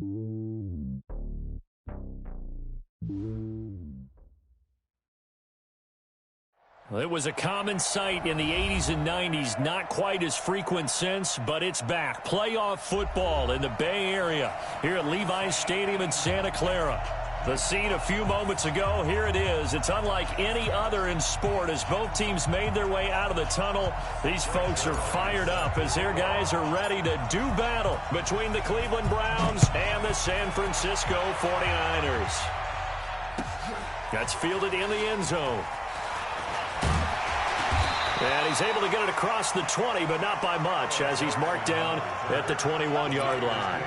Well, it was a common sight in the 80s and 90s, not quite as frequent since, but it's back. Playoff football in the Bay Area here at Levi's Stadium in Santa Clara. The scene a few moments ago, here it is. It's unlike any other in sport as both teams made their way out of the tunnel. These folks are fired up as their guys are ready to do battle between the Cleveland Browns and the San Francisco 49ers. That's fielded in the end zone. And he's able to get it across the 20, but not by much, as he's marked down at the 21-yard line.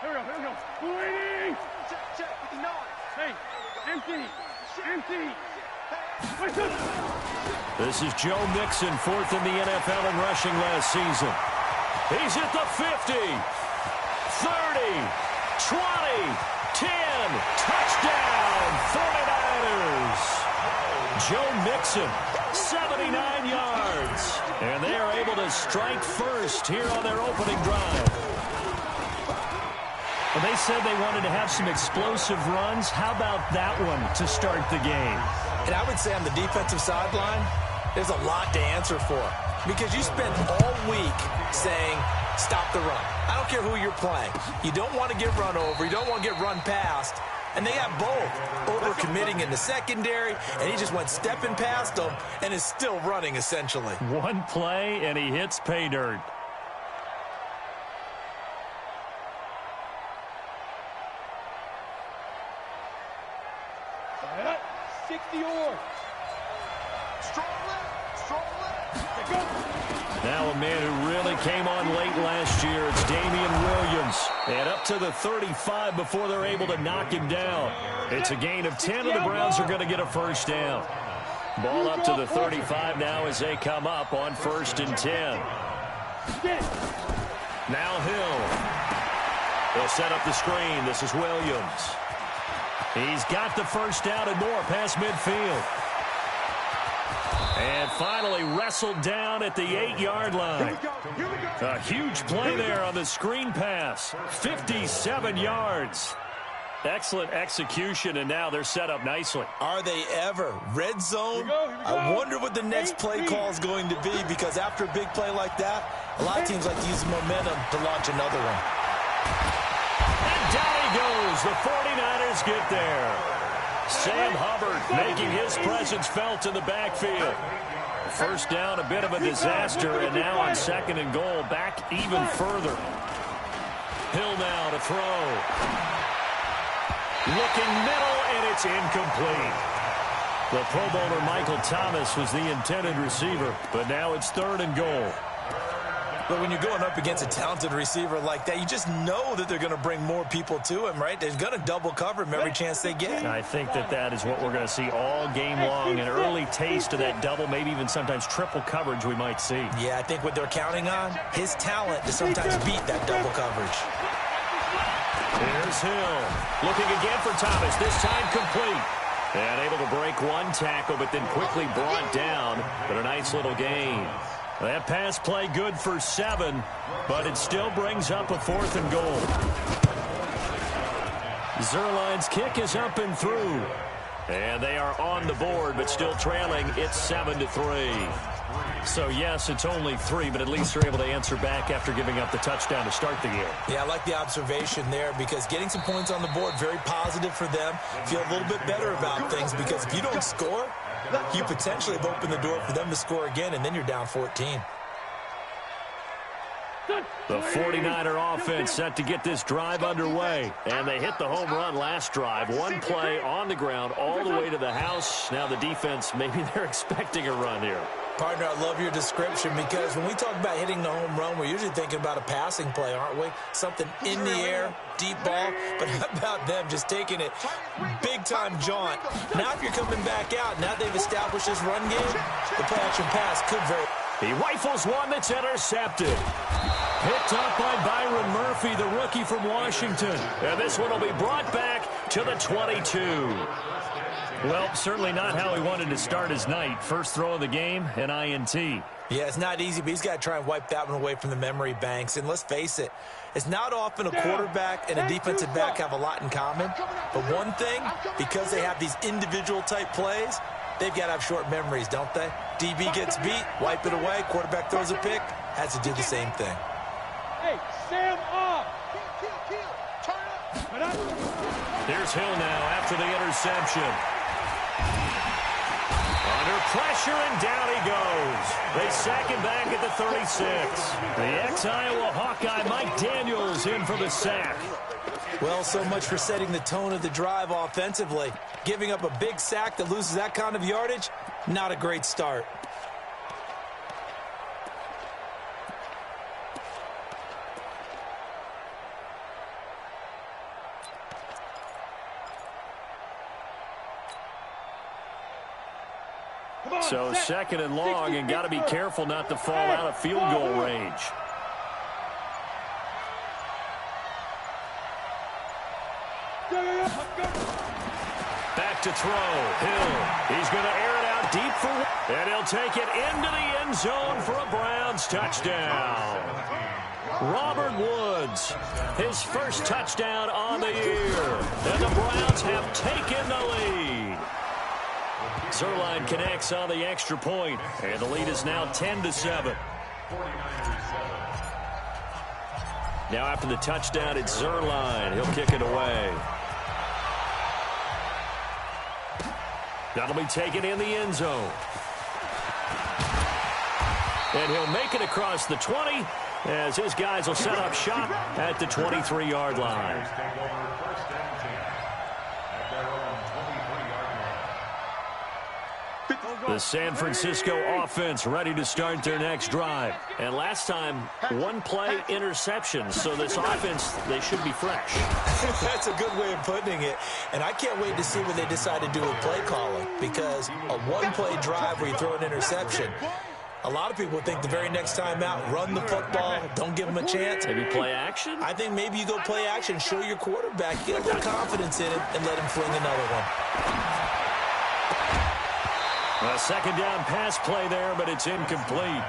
Here we go. Bleeding! Check. Hey, empty. This is Joe Mixon, fourth in the NFL in rushing last season. He's at the 50, 30, 20, 10, touchdown, 49ers. Joe Mixon, 79 yards. And they are able to strike first here on their opening drive. Well, they said they wanted to have some explosive runs. How about that one to start the game? And I would say on the defensive sideline, there's a lot to answer for. Because you spent all week saying, stop the run. I don't care who you're playing. You don't want to get run over. You don't want to get run past. And they got both. Over-committing in the secondary, and he just went stepping past them and is still running, essentially. One play, and he hits pay dirt. Now a man who really came on late last year, it's Damian Williams. And up to the 35 before they're able to knock him down. It's a gain of 10, and the Browns are going to get a first down. Ball up to the 35 now as they come up on 1st and 10. Now Hill. They'll set up the screen. This is Williams. He's got the first down and more past midfield. And finally wrestled down at the 8-yard line. A huge play there on the screen pass. 57 yards. Excellent execution, and now they're set up nicely. Are they ever? Red zone? I wonder what the next play call is going to be, because after a big play like that, a lot of teams like to use momentum to launch another one. And down he goes. The 49ers get there. Sam Hubbard making his presence felt in the backfield. First down, a bit of a disaster, and now on 2nd and goal, back even further. Hill now to throw. Looking middle, and it's incomplete. The Pro Bowler Michael Thomas was the intended receiver, but now it's 3rd and goal. But when you're going up against a talented receiver like that, you just know that they're going to bring more people to him, right? They're going to double cover him every chance they get. I think that is what we're going to see all game long. An early taste of that double, maybe even sometimes triple coverage we might see. Yeah, I think what they're counting on, his talent to sometimes beat that double coverage. Here's Hill. Looking again for Thomas, this time complete. And able to break one tackle, but then quickly brought down. But a nice little gain. That pass play good for 7, but it still brings up a 4th and goal. Zerline's kick is up and through. And they are on the board, but still trailing. It's 7-3. So, yes, it's only 3, but at least they're able to answer back after giving up the touchdown to start the game. Yeah, I like the observation there, because getting some points on the board, very positive for them. Feel a little bit better about things, because if you don't score, you potentially have opened the door for them to score again, and then you're down 14. The 49er offense set to get this drive underway. And they hit the home run last drive. One play on the ground all the way to the house. Now the defense, maybe they're expecting a run here. Partner, I love your description, because when we talk about hitting the home run, we're usually thinking about a passing play, aren't we? Something in the air, deep ball. But how about them just taking it big-time jaunt? Now if you're coming back out, now they've established this run game, the play-action pass could very... He rifles one that's intercepted. Picked up by Byron Murphy, the rookie from Washington. And this one will be brought back to the 22. Well, certainly not how he wanted to start his night. First throw of the game, an INT. Yeah, it's not easy, but he's got to try and wipe that one away from the memory banks. And let's face it, it's not often a quarterback and a defensive back have a lot in common. But one thing, because they have these individual type plays, they've got to have short memories, don't they? DB gets beat, wipe it away, quarterback throws a pick, has to do the same thing. Hey, Sam off. Turn up. Here's Hill now after the interception. Under pressure, and down he goes. They sack him back at the 36. The ex-Iowa Hawkeye Mike Daniels in for the sack. Well, so much for setting the tone of the drive offensively. Giving up a big sack that loses that kind of yardage, not a great start. So second and long, and got to be careful not to fall out of field goal range. Back to throw. Hill. He's going to air it out deep for, and he'll take it into the end zone for a Browns touchdown. Robert Woods, his first touchdown on the year. And the Browns have taken the lead. Zerline connects on the extra point, and the lead is now 10-7. Now after the touchdown, it's Zerline. He'll kick it away. That'll be taken in the end zone. And he'll make it across the 20 as his guys will set up shop at the 23-yard line. The San Francisco offense ready to start their next drive. And last time, one play interception. So this offense, they should be fresh. That's a good way of putting it. And I can't wait to see what they decide to do with play calling. Because a one-play drive where you throw an interception, a lot of people think the very next time out, run the football, don't give them a chance. Maybe play action? I think maybe you go play action, show your quarterback, get a little confidence in it, and let him fling another one. A second down pass play there, but it's incomplete.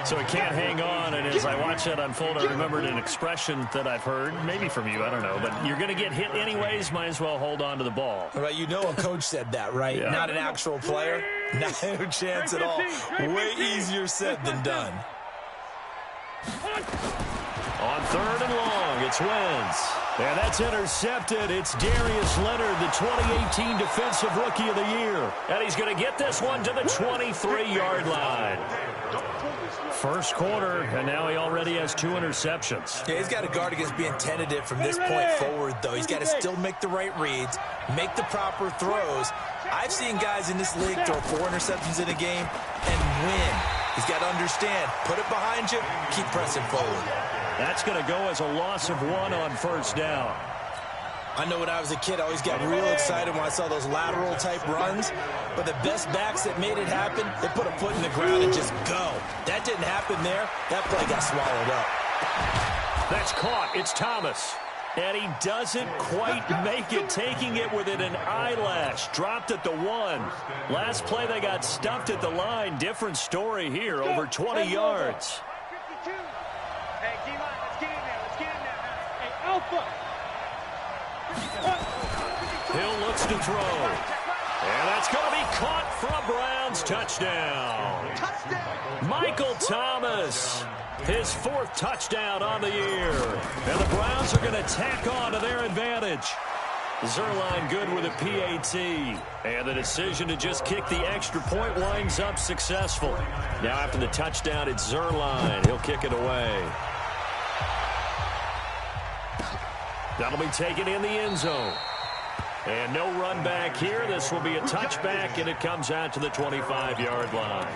So he can't hang on, and as I watch that unfold, I remembered an expression that I've heard, maybe from you, I don't know, but you're going to get hit anyways, might as well hold on to the ball. Right, you know a coach said that, right? Yeah. Not an actual player. No chance at all. Way easier said than done. On third and long, it's Wentz. And that's intercepted. It's Darius Leonard, the 2018 Defensive Rookie of the Year. And he's going to get this one to the 23-yard line. First quarter, and now he already has 2 interceptions. Yeah, he's got to guard against being tentative from this point forward, though. He's got to still make the right reads, make the proper throws. I've seen guys in this league throw 4 interceptions in a game and win. He's got to understand, put it behind you, keep pressing forward. That's going to go as a loss of 1 on first down. I know when I was a kid, I always got real excited when I saw those lateral-type runs. But the best backs that made it happen, they put a foot in the ground and just go. That didn't happen there. That play got swallowed up. That's caught. It's Thomas. And he doesn't quite make it, taking it within an eyelash. Dropped at the 1. Last play, they got stuffed at the line. Different story here, over 20 yards. Hey, D-line, let's get in there. Let's get in there. Hey, Alpha. Hill looks to throw. And that's going to be caught for a Browns touchdown. Michael Thomas, his 4th touchdown on the year. And the Browns are going to tack on to their advantage. Zerline good with a PAT. And the decision to just kick the extra point winds up successful. Now after the touchdown, it's Zerline. He'll kick it away. That'll be taken in the end zone. And no run back here. This will be a touchback, and it comes out to the 25-yard line.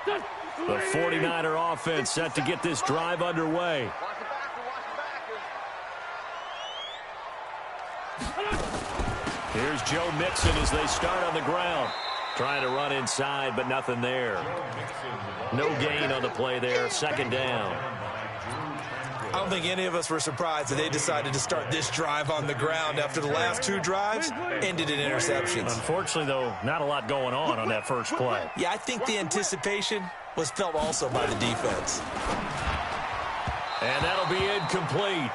The 49er offense set to get this drive underway. Here's Joe Mixon as they start on the ground. Trying to run inside, but nothing there. No gain on the play there. Second down. I don't think any of us were surprised that they decided to start this drive on the ground after the last 2 drives ended in interceptions. Unfortunately, though, not a lot going on that first play. Yeah, I think the anticipation was felt also by the defense. And that'll be incomplete.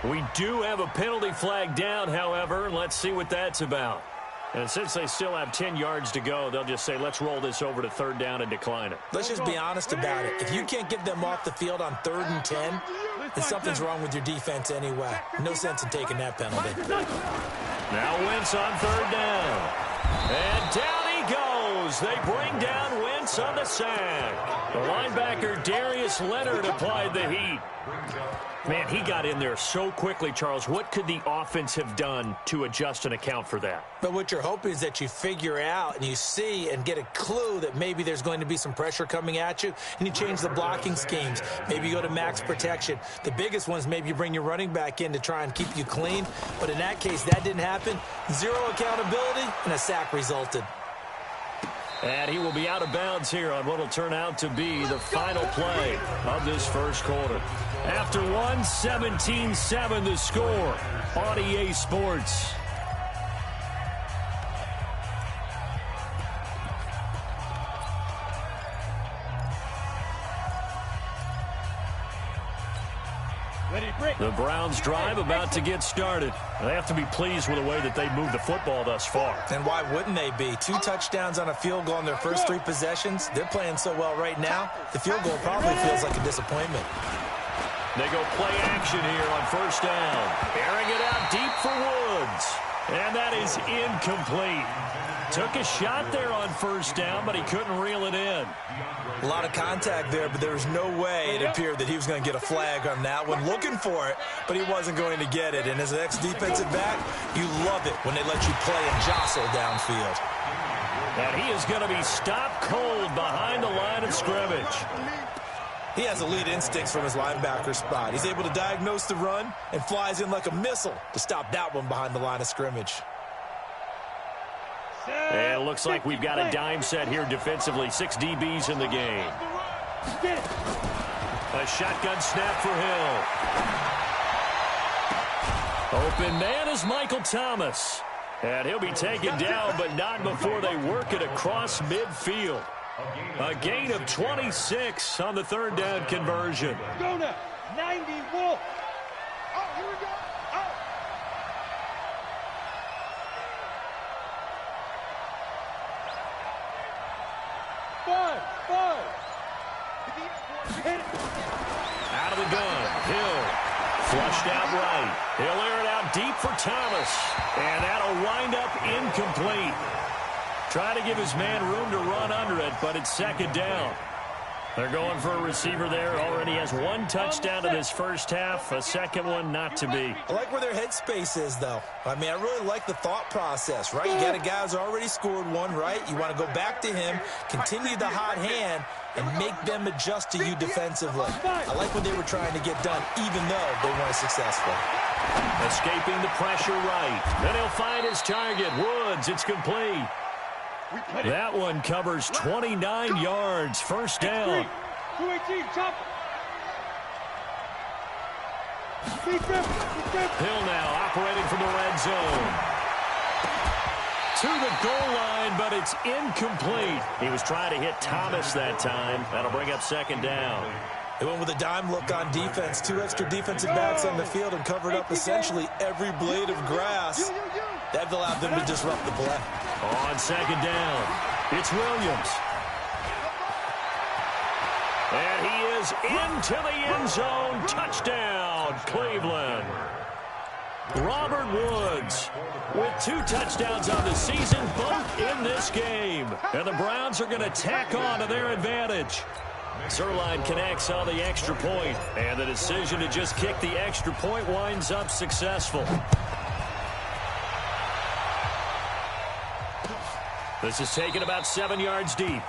We do have a penalty flag down, however. Let's see what that's about. And since they still have 10 yards to go, they'll just say, let's roll this over to 3rd down and decline it. Let's just be honest about it. If you can't get them off the field on 3rd and 10, then something's wrong with your defense anyway. No sense in taking that penalty. Now Wentz on 3rd down. And down he goes. They bring down Wentz on the sack. The linebacker, Darius Leonard, applied the heat. Man, he got in there so quickly, Charles. What could the offense have done to adjust and account for that? But what you're hoping is that you figure out and you see and get a clue that maybe there's going to be some pressure coming at you, and you change the blocking schemes. Maybe you go to max protection. The biggest ones, maybe you bring your running back in to try and keep you clean. But in that case, that didn't happen. 0 accountability, and a sack resulted. And he will be out of bounds here on what will turn out to be the final play of this first quarter. After 17-7 the score on EA Sports. The Browns drive about to get started. They have to be pleased with the way that they moved the football thus far. And why wouldn't they be? 2 touchdowns on a field goal in their first 3 possessions. They're playing so well right now, the field goal probably feels like a disappointment. They go play action here on 1st down. Airing it out deep for Woods. And that is incomplete. Took a shot there on 1st down, but he couldn't reel it in. A lot of contact there, but there was no way it appeared that he was going to get a flag on that one. Looking for it, but he wasn't going to get it. And as an ex-defensive back, you love it when they let you play and jostle downfield. And he is going to be stopped cold behind the line of scrimmage. He has elite instincts from his linebacker spot. He's able to diagnose the run and flies in like a missile to stop that one behind the line of scrimmage. And it looks like we've got a dime set here defensively. 6 DBs in the game. A shotgun snap for Hill. Open man is Michael Thomas. And he'll be taken down, but not before they work it across midfield. A gain of 26 on the 3rd down conversion. Go now. 90 Wolf. Oh, here we go. Oh. Five. Hit it. Out of the gun. Hill. Flushed out right. He'll air it out deep for Thomas. And that'll wind up incomplete. Trying to give his man room to run under it, but it's 2nd down. They're going for a receiver there. Already has 1 touchdown in this first half. A second one not to be. I like where their headspace is, though. I mean, I really like the thought process, right? You got a guy who's already scored 1, right? You want to go back to him, continue the hot hand, and make them adjust to you defensively. I like what they were trying to get done, even though they weren't successful. Escaping the pressure right. Then he'll find his target. Woods, it's complete. That one covers 29 yards. 1st down. 218, chop. Hill now operating from the red zone. To the goal line, but it's incomplete. He was trying to hit Thomas that time. That'll bring up 2nd down. They went with a dime look on defense. 2 extra defensive backs on the field and covered up essentially every blade of grass. That allowed them to disrupt the play. On 2nd down, it's Williams. And he is into the end zone. Touchdown, Cleveland. Robert Woods with 2 touchdowns on the season, both in this game. And the Browns are going to tack on to their advantage. Zerline connects on the extra point, and the decision to just kick the extra point winds up successful. This is taken about 7 yards deep.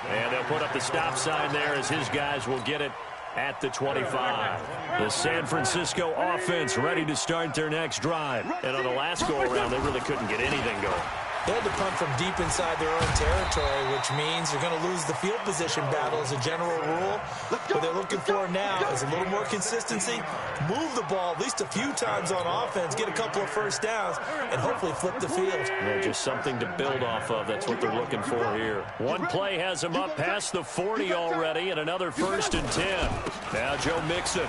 And they'll put up the stop sign there as his guys will get it at the 25. The San Francisco offense ready to start their next drive. And on the last go-around, they really couldn't get anything going. They had to punt from deep inside their own territory, which means you're going to lose the field position battle as a general rule. What they're looking for now is a little more consistency, move the ball at least a few times on offense, get a couple of first downs, and hopefully flip the field. Yeah, just something to build off of. That's what they're looking for here. One play has them up past the 40 already, and another 1st and 10. Now Joe Mixon.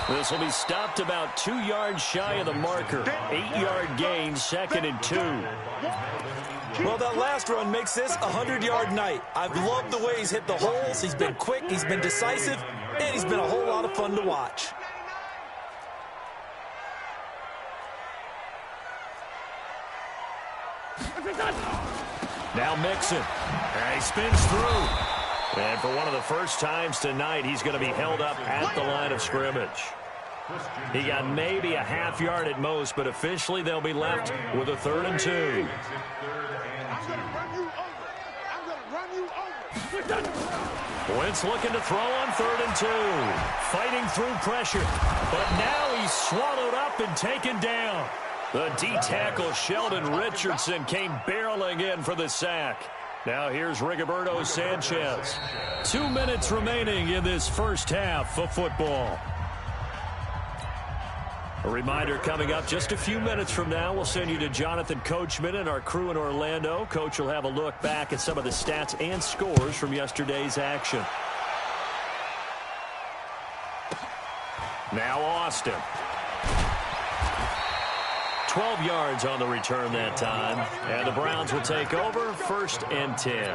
This will be stopped about 2 yards shy of the marker. 8-yard gain, 2nd and 2. Well, that last run makes this a 100-yard night. I've loved the way he's hit the holes. He's been quick, he's been decisive, and he's been a whole lot of fun to watch. Now Mixon. And he spins through. And for one of the first times tonight, he's going to be held up at the line of scrimmage. He got maybe a half yard at most, but officially they'll be left with a 3rd and 2. I'm going to run you over. I'm going to run you over. Wentz looking to throw on 3rd and 2. Fighting through pressure. But now he's swallowed up and taken down. The D-tackle Sheldon Richardson came barreling in for the sack. Now here's Rigoberto Sanchez. 2 minutes remaining in this first half of football. A reminder coming up just a few minutes from now. We'll send you to Jonathan Coachman and our crew in Orlando. Coach will have a look back at some of the stats and scores from yesterday's action. Now Austin. 12 yards on the return that time. And the Browns will take over 1st and 10.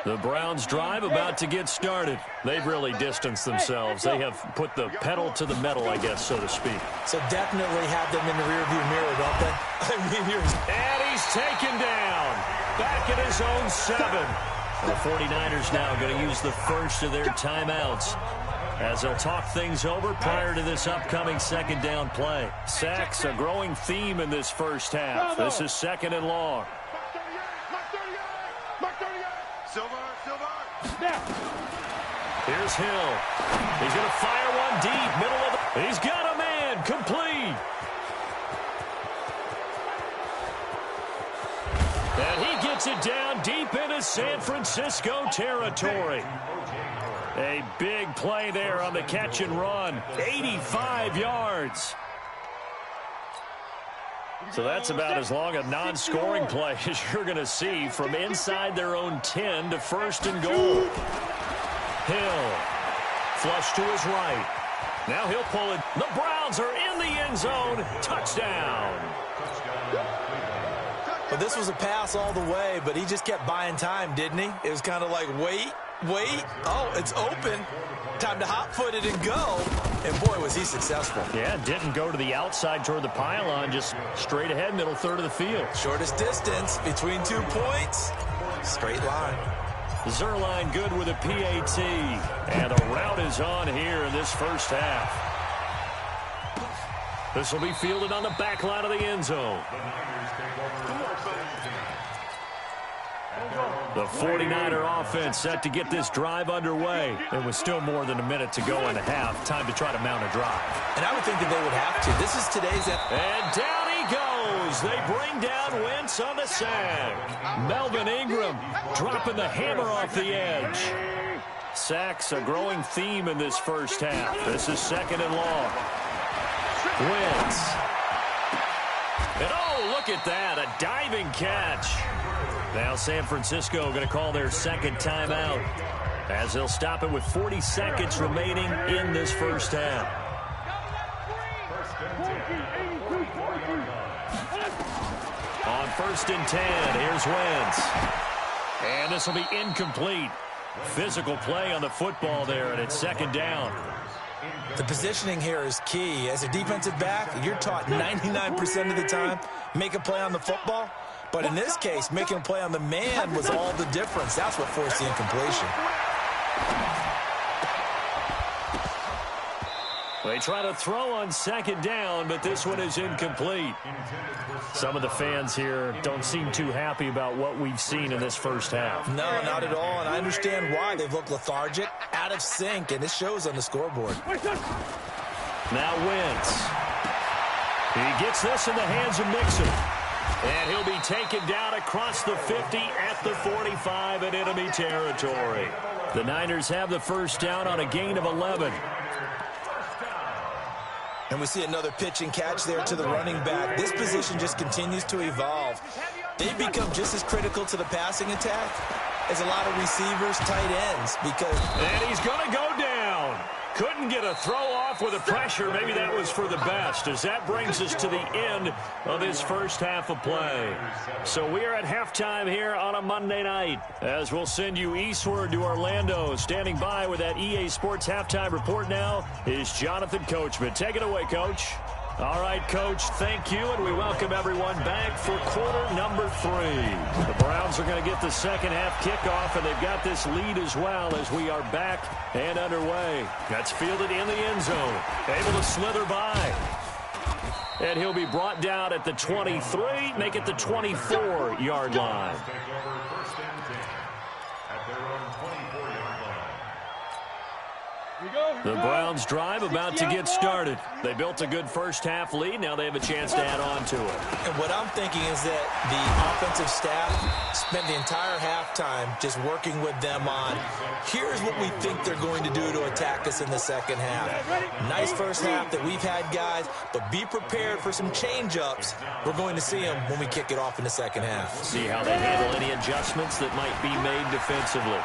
The Browns drive about to get started. They've really distanced themselves. They have put the pedal to the metal, I guess, so to speak. So definitely have them in the rearview mirror, don't they? And he's taken down. Back at his own 7. The 49ers now going to use the first of their timeouts as they'll talk things over prior to this upcoming 2nd down play. Sacks a growing theme in this first half. This is 2nd and long. Here's Hill. He's going to fire one deep, middle of the... He's got a man, complete. And he gets it down deep into San Francisco territory. A big play there on the catch and run. 85 yards. So that's about as long a non-scoring play as you're going to see from inside their own 10 to 1st and goal. Hill, flush to his right. Now he'll pull it. The Browns are in the end zone. Touchdown. Well, this was a pass all the way, but he just kept buying time, didn't he? It was kind of like, wait. Oh, it's open. Time to hot-foot it and go. And, boy, was he successful. Yeah, didn't go to the outside toward the pylon, just straight ahead, middle 3rd of the field. Shortest distance between 2 points. Straight line. Zerline good with a PAT. And the route is on here in this first half. This will be fielded on the back line of the end zone. The 49er offense set to get this drive underway. It was still more than a minute to go in the half. Time to try to mount a drive. And I would think that they would have to. This is today's... And down he goes. They bring down Wentz on the sack. Melvin Ingram dropping the hammer off the edge. Sacks a growing theme in this first half. This is 2nd and long. Wentz. And oh, look at that. A diving catch. Now San Francisco going to call their 2nd timeout as they'll stop it with 40 seconds remaining in this first half. On 1st and 10, here's Wentz. And this will be incomplete. Physical play on the football there, and it's 2nd down. The positioning here is key. As a defensive back, you're taught 99% of the time, make a play on the football. But in this case, making a play on the man was all the difference. That's what forced the incompletion. They try to throw on second down, but this one is incomplete. Some of the fans here don't seem too happy about what we've seen in this first half. No, not at all, and I understand why. They've looked lethargic, out of sync, and it shows on the scoreboard. Now Wentz. He gets this in the hands of Mixon. And he'll be taken down across the 50 at the 45 in enemy territory. The Niners have the first down on a gain of 11. And we see another pitch and catch there to the running back. This position just continues to evolve. They become just as critical to the passing attack as a lot of receivers, tight ends, because... And he's going to go down. Couldn't get a throw off with the pressure. Maybe that was for the best, as that brings us to the end of his first half of play. So we are at halftime here on a Monday night, as we'll send you eastward to Orlando. Standing by with that EA Sports halftime report now is Jonathan Coachman. Take it away, Coach. All right, Coach, thank you, and we welcome everyone back for quarter number 3. The Browns are going to get the second half kickoff, and they've got this lead as well as we are back and underway. That's fielded in the end zone, able to slither by. And he'll be brought down at the 23, make it the 24-yard line. The Browns drive about to get started. They built a good first half lead. Now they have a chance to add on to it. And what I'm thinking is that the offensive staff spent the entire halftime just working with them on, here's what we think they're going to do to attack us in the second half. Nice first half that we've had, guys, but be prepared for some change-ups. We're going to see them when we kick it off in the second half. See how they handle any adjustments that might be made defensively.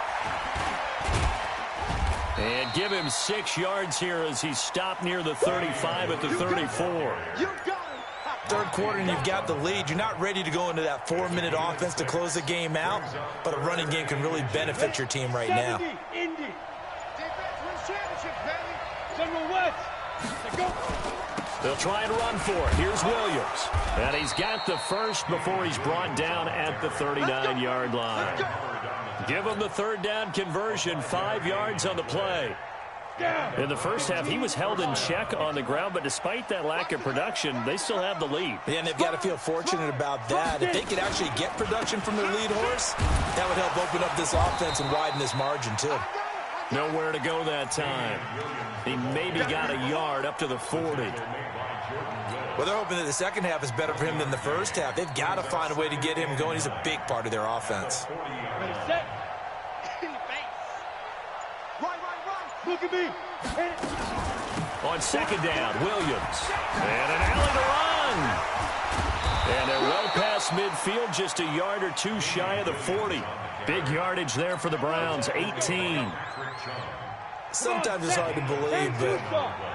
And give him 6 yards here as he's stopped near the 35 at the 34. Third quarter and you've got the lead. You're not ready to go into that 4-minute offense to close the game out, but a running game can really benefit your team right now. They'll try and run for it. Here's Williams. And he's got the first before he's brought down at the 39-yard line. Give him the third down conversion, 5 yards on the play. In the first half, he was held in check on the ground, but despite that lack of production, they still have the lead. Yeah, and they've got to feel fortunate about that. If they could actually get production from their lead horse, that would help open up this offense and widen this margin, too. Nowhere to go that time. He maybe got a yard up to the 40. Well, they're hoping that the second half is better for him than the first half. They've got to find a way to get him going. He's a big part of their offense. Look at me. On second down, Williams. And an alley to run. And they're well past midfield, just a yard or 2 shy of the 40. Big yardage there for the Browns, 18. Sometimes it's hard to believe, but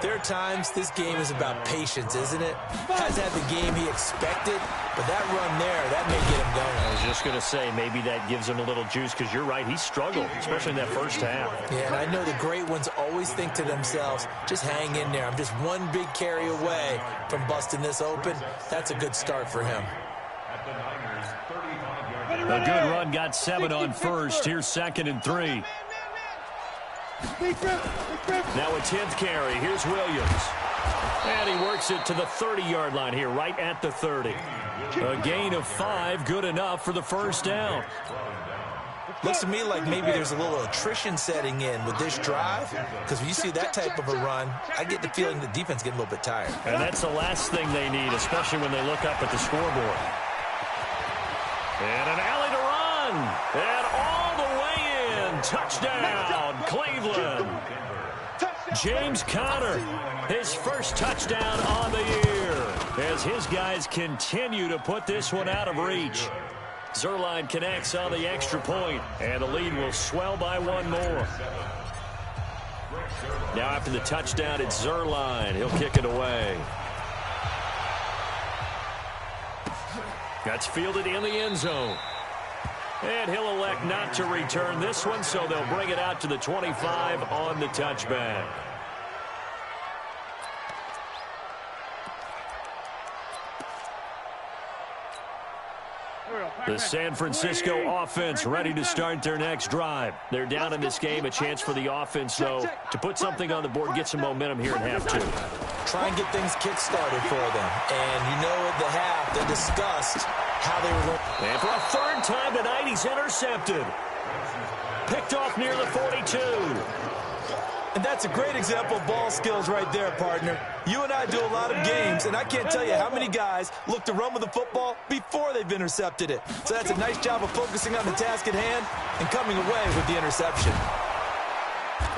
there are times this game is about patience, isn't it? Hasn't had the game he expected, but that run there, that may get him going. I was just going to say, maybe that gives him a little juice, because you're right, he struggled, especially in that first half. Yeah, and I know the great ones always think to themselves, just hang in there. I'm just one big carry away from busting this open. That's a good start for him. A good run, got 7 on first. Here's 2nd and 3. Now a 10th carry. Here's Williams. And he works it to the 30-yard line here, right at the 30. A gain of 5, good enough for the first down. Looks to me like maybe there's a little attrition setting in with this drive, because when you see that type of a run, I get the feeling the defense getting a little bit tired. And that's the last thing they need, especially when they look up at the scoreboard. And an alley to run. And all the way in. Touchdown, Cleveland. James Conner, his first touchdown on the year, as his guys continue to put this one out of reach. Zuerlein connects on the extra point, and the lead will swell by 1 more. Now after the touchdown, it's Zuerlein. He'll kick it away. That's fielded in the end zone. And he'll elect not to return this one, so they'll bring it out to the 25 on the touchback. The San Francisco offense ready to start their next drive. They're down in this game. A chance for the offense, though, to put something on the board, get some momentum here in half two. Try and get things kick-started for them. And you know at the half, they discussed how they were going. And for a third time tonight, he's intercepted. Picked off near the 42. And that's a great example of ball skills right there, partner. You and I do a lot of games, and I can't tell you how many guys look to run with the football before they've intercepted it. So that's a nice job of focusing on the task at hand and coming away with the interception.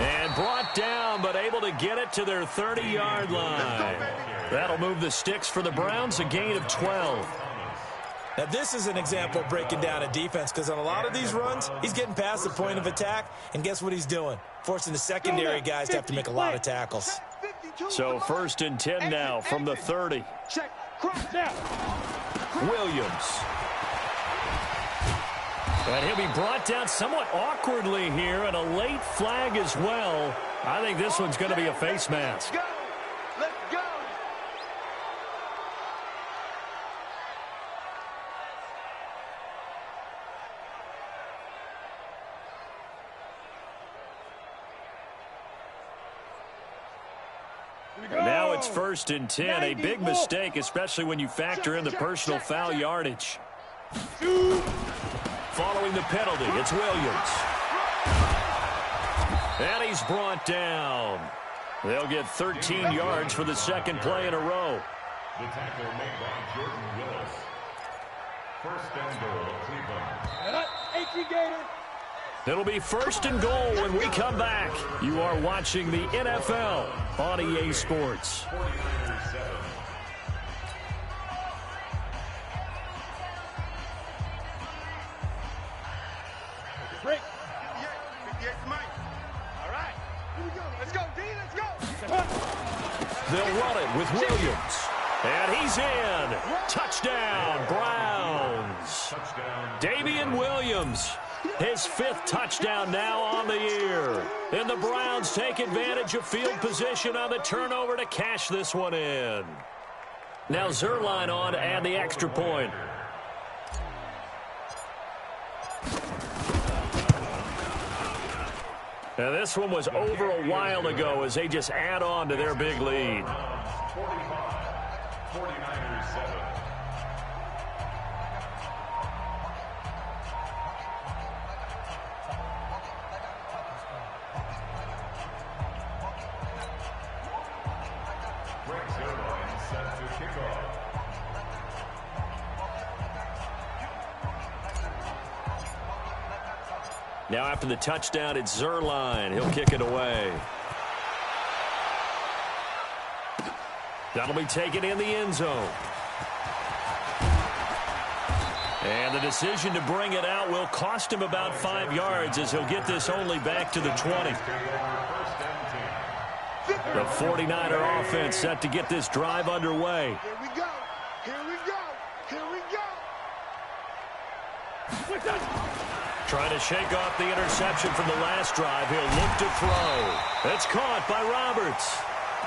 And brought down, but able to get it to their 30-yard line. That'll move the sticks for the Browns, a gain of 12. Now, this is an example of breaking down a defense because on a lot of these runs, he's getting past the point of attack, and guess what he's doing? Forcing the secondary guys to have to make a lot of tackles. So 1st and 10 now from the 30. Williams. And he'll be brought down somewhat awkwardly here, and a late flag as well. I think this one's going to be a face mask. Let's go. And now it's 1st and 10. A big mistake, especially when you factor in the personal foul yardage. Following the penalty, it's Williams. And he's brought down. They'll get 13 yards for the second play in a row. The tackle made by Jordan Willis. 1st and goal, Cleveland. It'll be 1st and goal when we come back. You are watching the NFL on EA Sports. Break. All right. Here we go. Let's go, D. Let's go. They'll run it with Williams. And he's in. Touchdown, Browns. Damian Williams. His 5th touchdown now on the year. And the Browns take advantage of field position on the turnover to cash this one in. Now Zerline on to add the extra point. Now this one was over a while ago as they just add on to their big lead. 49ers 7. Now after the touchdown, it's Zerline. He'll kick it away. That'll be taken in the end zone. And the decision to bring it out will cost him about 5 yards as he'll get this only back to the 20. The 49er offense set to get this drive underway. Here we go. Here we go. Here we go. Trying to shake off the interception from the last drive. He'll look to throw. It's caught by Roberts.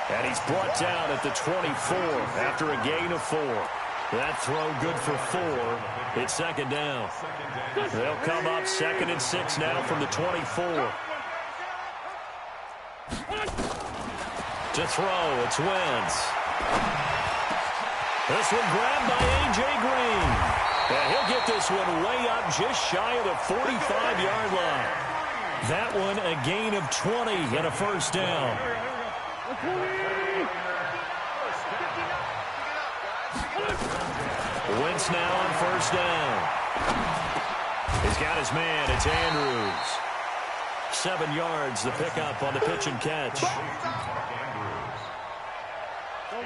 And he's brought down at the 24 after a gain of 4. That throw good for 4. It's 2nd down. They'll come up 2nd and 6 now from the 24. To throw, it's Wentz. This one grabbed by A.J. Green. And he'll get this one way up just shy of the 45-yard line. That one a gain of 20 and a 1st down. Wentz now on 1st down. He's got his man. It's Andrews. 7 yards, the pickup on the pitch and catch.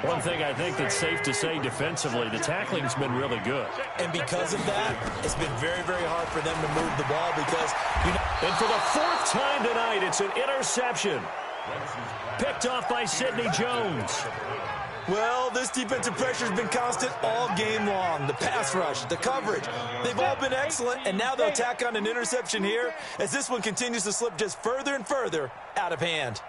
One thing I think that's safe to say defensively, the tackling's been really good. And because of that, it's been very, very hard for them to move the ball because, you know. And for the 4th time tonight, it's an interception. Picked off by Sidney Jones. Well, this defensive pressure has been constant all game long. The pass rush, the coverage, they've all been excellent, and now they'll tack on an interception here as this one continues to slip just further and further out of hand.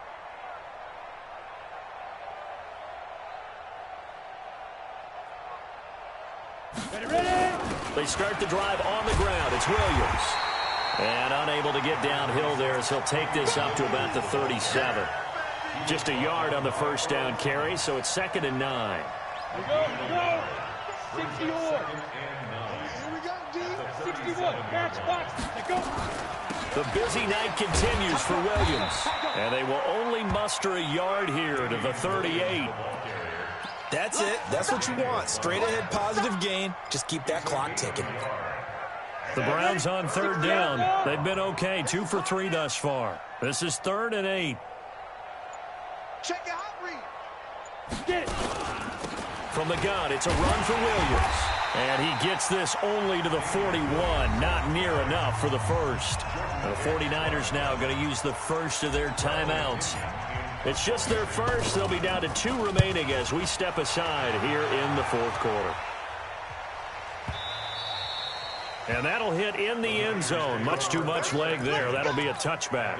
Ready? They start the drive on the ground. It's Williams. And unable to get downhill there as he'll take this up to about the 37. Just a yard on the first down carry, so it's 2nd and 9. Go. 60 more. Here we go, D. 61. Box. Go. The busy night continues for Williams. And they will only muster a yard here to the 38. That's it. That's what you want. Straight ahead positive gain. Just keep that clock ticking. The Browns on 3rd down. They've been okay. 2 for 3 thus far. This is 3rd and 8. Check your hot read. Get it. From the gun, it's a run for Williams. And he gets this only to the 41. Not near enough for the first. The 49ers now going to use the first of their timeouts. It's just their first. They'll be down to 2 remaining as we step aside here in the 4th quarter. And that'll hit in the end zone. Much too much leg there. That'll be a touchback.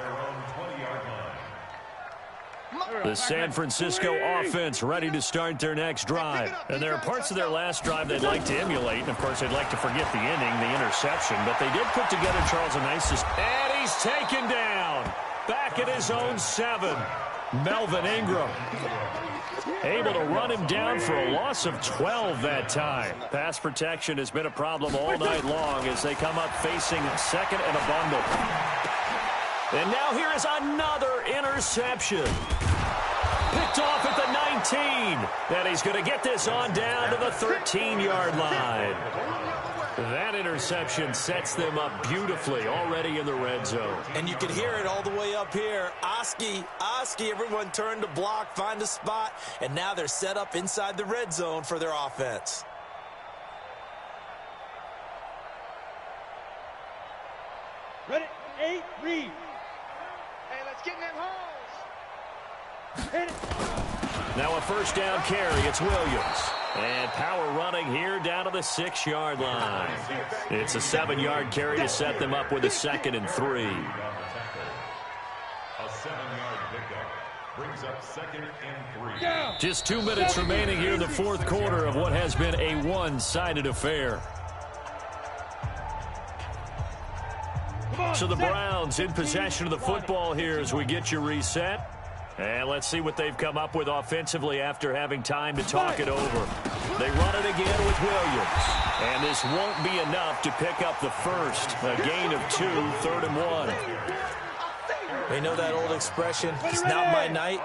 The San Francisco offense ready to start their next drive. And there are parts of their last drive they'd like to emulate. And, of course, they'd like to forget the inning, the interception. But they did put together, Charles, a nice... And he's taken down. Back at his own 7. Melvin Ingram. Able to run him down for a loss of 12 that time. Pass protection has been a problem all night long as they come up facing 2nd and a bundle. And now here is another interception. Picked off at the 19. And he's going to get this on down to the 13-yard line. That interception sets them up beautifully already in the red zone. And you can hear it all the way up here. Oski, everyone turned to block, find a spot, and now they're set up inside the red zone for their offense. Ready? 8, read. Hey, let's get in them holes. Hit it. Now a first down carry. It's Williams. And power running here down to the 6-yard line. It's a 7-yard carry to set them up with a 2nd and 3. A 7-yard pickup brings up 2nd and 3. Just 2 minutes remaining here in the 4th quarter of what has been a one-sided affair. So the Browns in possession of the football here as we get you reset. And let's see what they've come up with offensively after having time to talk it over. They run it again with Williams. And this won't be enough to pick up the first. A gain of 2, 3rd and 1. They know that old expression, it's not my night.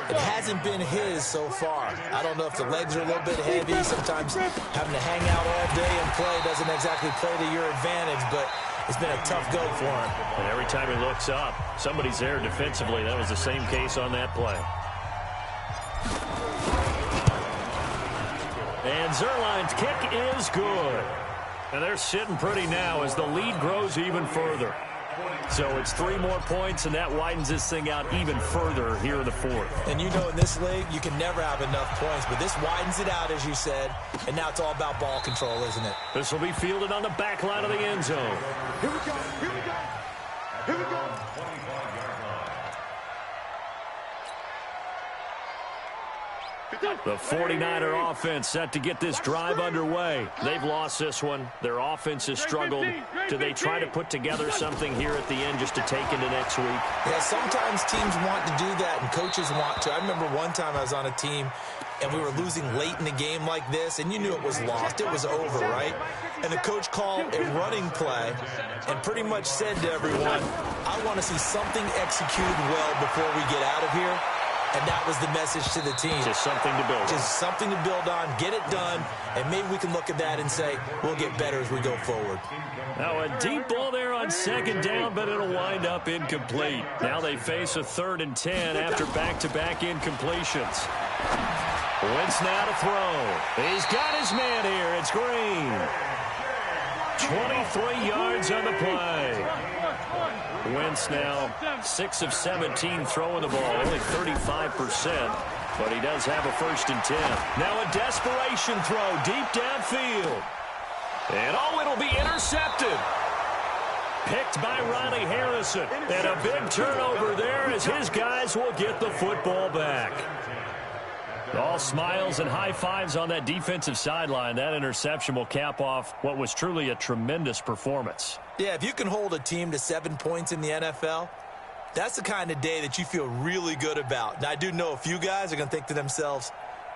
It hasn't been his so far. I don't know if the legs are a little bit heavy. Sometimes having to hang out all day and play doesn't exactly play to your advantage, but it's been a tough go for him. And every time he looks up, somebody's there defensively. That was the same case on that play. And Zerline's kick is good. And they're sitting pretty now as the lead grows even further. So it's 3 more points, and that widens this thing out even further here in the 4th. And you know in this league, you can never have enough points, but this widens it out, as you said, and now it's all about ball control, isn't it? This will be fielded on the back line of the end zone. Here we go. Here we go. Here we go. The 49er offense set to get this drive underway. They've lost this one. Their offense has struggled. Do they try to put together something here at the end just to take into next week? Yeah, sometimes teams want to do that and coaches want to. I remember one time I was on a team and we were losing late in the game like this, and you knew it was lost. It was over, right? And the coach called a running play and pretty much said to everyone, I want to see something executed well before we get out of here. And that was the message to the team. Just something to build on. Just something to build on, get it done, and maybe we can look at that and say, we'll get better as we go forward. Now a deep ball there on 2nd down, but it'll wind up incomplete. Now they face a 3rd and 10 after back-to-back incompletions. Wentz now to throw. He's got his man here. It's Green. 23 yards on the play. Wentz now 6 of 17 throwing the ball, only 35%, but he does have a 1st and 10. Now a desperation throw deep downfield. And it'll be intercepted. Picked by Ronnie Harrison. And a big turnover there as his guys will get the football back. All smiles and high fives on that defensive sideline. That interception will cap off what was truly a tremendous performance. Yeah, if you can hold a team to 7 points in the NFL, that's the kind of day that you feel really good about. Now, I do know a few guys are going to think to themselves,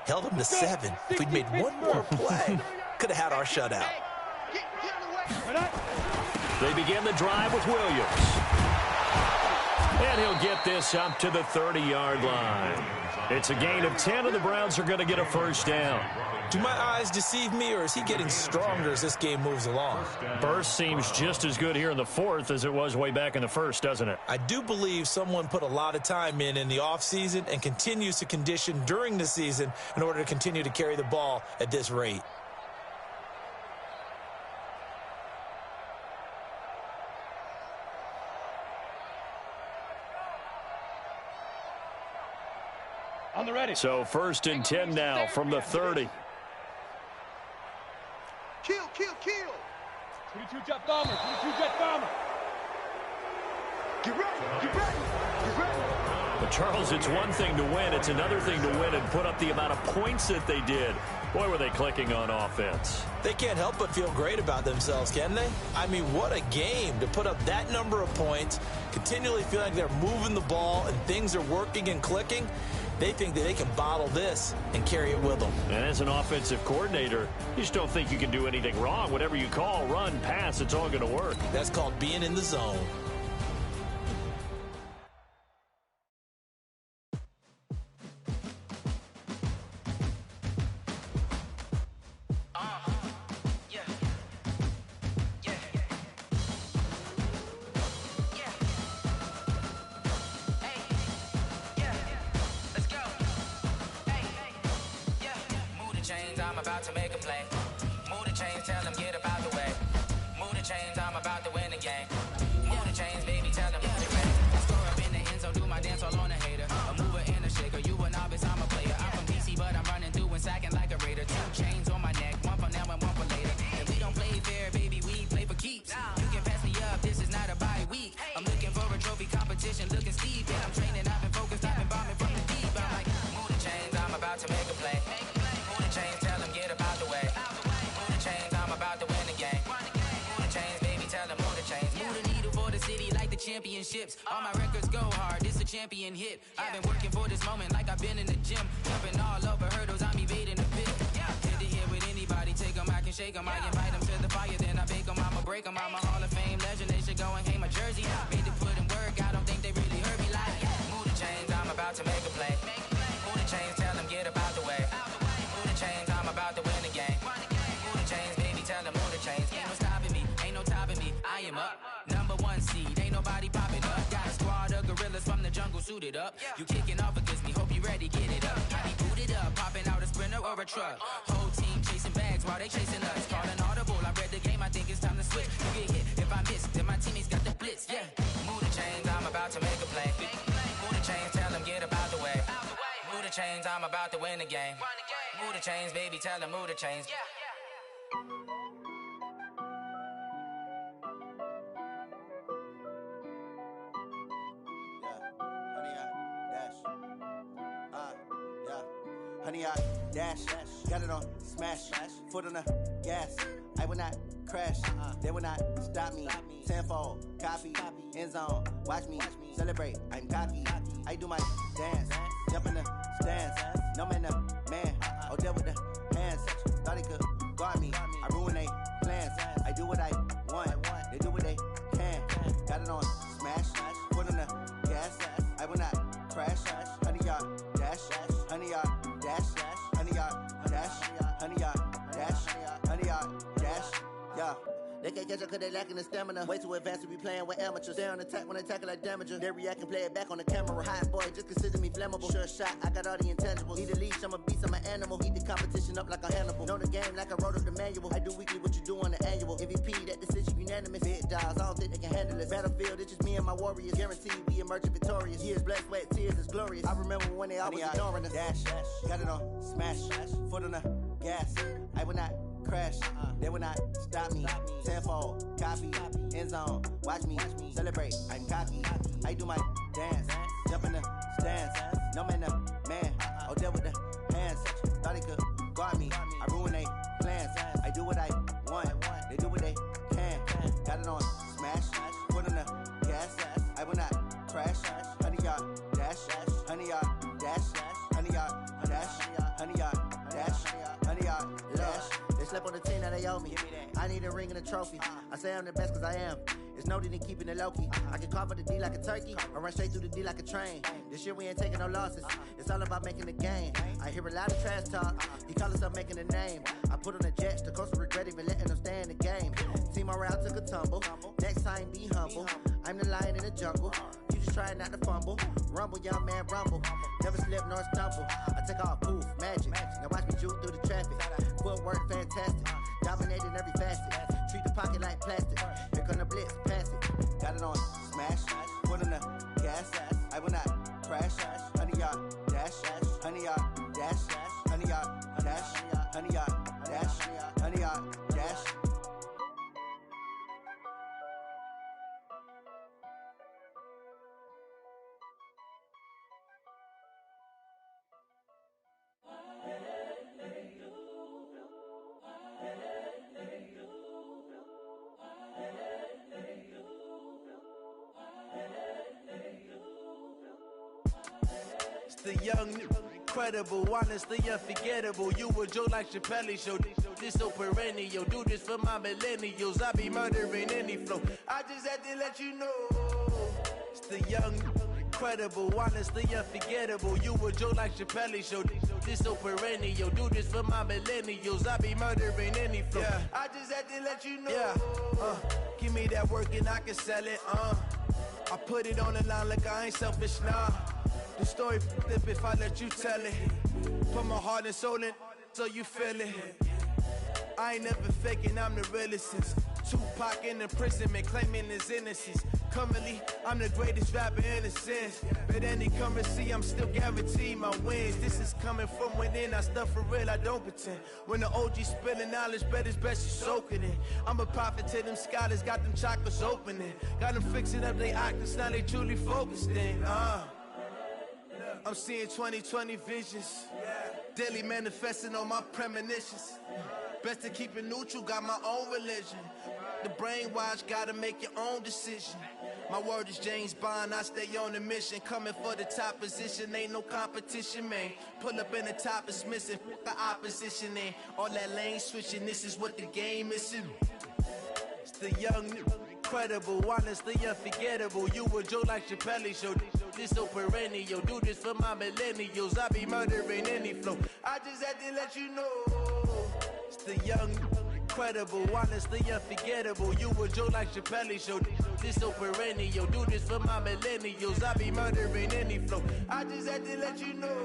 held them to 7. If we'd made one more play, could have had our shutout. They begin the drive with Williams. And he'll get this up to the 30-yard line. It's a gain of 10, and the Browns are going to get a first down. Do my eyes deceive me, or is he getting stronger as this game moves along? Burst seems just as good here in the fourth as it was way back in the first, doesn't it? I do believe someone put a lot of time in the offseason and continues to condition during the season in order to continue to carry the ball at this rate. On the ready. So first and 10 now from the 30. Kill. 22 jet bomber. Get ready. But Charles, it's one thing to win. It's another thing to win and put up the amount of points that they did. Boy, were they clicking on offense. They can't help but feel great about themselves, can they? I mean, what a game to put up that number of points, continually feeling like they're moving the ball and things are working and clicking. They think that they can bottle this and carry it with them. And as an offensive coordinator, you just don't think you can do anything wrong. Whatever you call, run, pass, it's all going to work. That's called being in the zone. I'm about to make a play. Move the chains, tell them get about the way. Move the chains, I'm about to win the game. Move the chains, baby, tell them move the chains. I score up in the end zone, do my dance all on a hater. A mover and a shaker, you a novice, I'm a player. I'm from DC, but I'm running through and sacking like a raider. 2 chains on my neck, one for now and one for later. If we don't play fair, baby, we play for keeps. You can pass me up, this is not a bye week. I'm looking for a trophy competition, looking steep. And I'm training, I've been focused, I've been bombing from the deep. I'm like, move the chains, I'm about to make a play. Move the chains, tell them get about the way. Move the chains, I'm about to win the game. Move the chains, baby, tell them move the chains. Move the needle for the city like the championships. All my records go hard, this a champion hit. I've been working for this moment like I've been in the gym. Jumping all over hurdles, I'm evading the pit. Head to head with anybody, take them, I can shake them. I invite them to the fire, then I bake them, I'ma break them. I'm a Hall of Fame legend, they should go and hang my jersey. Made to put in work, I don't think they really heard me like. Move the chains, I'm about to make a play. Move the chains, tell them get about the way. Move the chains, I'm about to win the game. Move the chains, baby, tell them move the chains. Ain't no stopping me, ain't no topping me. I am up, #1 seed, ain't nobody popping up. Got a squad of gorillas from the jungle suited up. You kicking off against me, hope you ready, get it up. I be booted up, popping out a sprinter or a truck. Whole team chasing bags while they chasing us. Calling audible, I read the game, I think it's time to switch. You get hit, if I miss, then my teammates got the blitz, yeah. Move the chains, I'm about to make a play. Move the chains, tell them get about the way. Move the chains, I'm about to win the game. Move the chains, baby, tell them move the chains. Honey, I dash, got it on smash, foot on the gas. I will not crash, they will not stop me. Tenfold, copy, end zone, watch me celebrate. I'm cocky, I do my dance, jump in the stands. No man, man, oh there with the hands. Thought he could guard me, I ruin they plans. I do what I want, they do what they can. Got it on smash, foot on the gas. I will not crash, honey, y'all dash, honey, y'all dash, honey, y'all dash, honey, y'all dash, honey, y'all dash, yeah. They can't catch up cause they lacking the stamina. Way too advanced to be playing with amateurs. Stay on attack when they tackle like damager. They react and play it back on the camera. Hot boy, just consider me flammable. Sure shot, I got all the intangibles. Need a leash, I'm a beast, I'm an animal. Eat the competition up like a Hannibal. Know the game like I wrote up the manual. I do weekly what you do on the annual. MVP, that decision unanimous. Big dials, I don't think they can handle it. Battlefield, it's just me and my warriors. Guaranteed we emerging victorious. Years, blood, sweat, tears, is glorious. I remember when they always ignoring us. Dash, got it on smash, foot on the gas. I will not crash, they will not stop me. Tenfold, copy, end zone, watch me celebrate. I'm cocky, I do my dance, jump in the stands. No man, man, oh there with the hands. hands. Thought they could guard me. I ruin they plans. I do what I want. They do what they can. Got it on smash. Put on the gas. I will not crash. 100-yard dash. 100-yard dash. 100-yard dash. 100-yard dash. 100-yard dash. They slept on the team that they owe me. I need a ring and a trophy. I say I'm the best cause I am. It's noted in keeping it low-key. I can carve up the D like a turkey or run straight through the D like a train. This year we ain't taking no losses. It's all about making the game. I hear a lot of trash talk. He call himself making a name. I put on the Jets. The coach regret even letting them stay in the game. Team morale took a tumble. Next time be humble. I'm the lion in the jungle. You just trying not to fumble. Rumble, young man, rumble. Never slip nor stumble. I take off, poof, magic. Now watch me juke through the traffic. Footwork fantastic. Dominating every facet. Treat the pocket like plastic. Here come the blitz, pass it. Got it on smash. Put on the gas. I will not crash. 100-yard dash. 100-yard dash. 100-yard dash. 100-yard dash. 100-yard dash. The young, incredible, honestly unforgettable. You a Joe like Chappelle show. This so perennial. Do this for my millennials. I be murdering any flow. I just had to let you know. It's the young, incredible, honestly unforgettable. You a Joe like Chappelle show. This so perennial. Do this for my millennials. I be murdering any flow. Yeah. I just had to let you know. Yeah. Give me that work and I can sell it. I put it on the line like I ain't selfish, nah. The story flip if I let you tell it. Put my heart and soul in so you feel it. I ain't never faking, I'm the realest since Tupac in imprisonment, claiming his innocence. Currently, I'm the greatest rapper in a sense. But any currency, I'm still guaranteed my wins. This is coming from within, I stuff for real, I don't pretend. When the OG spilling knowledge, bet it's best you soak it in. I'm a prophet to them scholars, got them chakras opening. Got them fixing up they octaves, now they truly focused in. I'm seeing 2020 visions. Daily manifesting on my premonitions. Best to keep it neutral, got my own religion. The brainwash, gotta make your own decision. My word is James Bond, I stay on the mission. Coming for the top position, ain't no competition, man. Pull up in the top, it's missing, the opposition in. All that lane switching, this is what the game is in. It's the young, incredible, honestly unforgettable. You a Joe like Chappelle show. This so perennial. Do this for my millennials. I be murdering any flow. I just had to let you know. It's the young, incredible, honestly unforgettable. You a Joe like Chappelle show. This so perennial. Do this for my millennials. I be murdering any flow. I just had to let you know.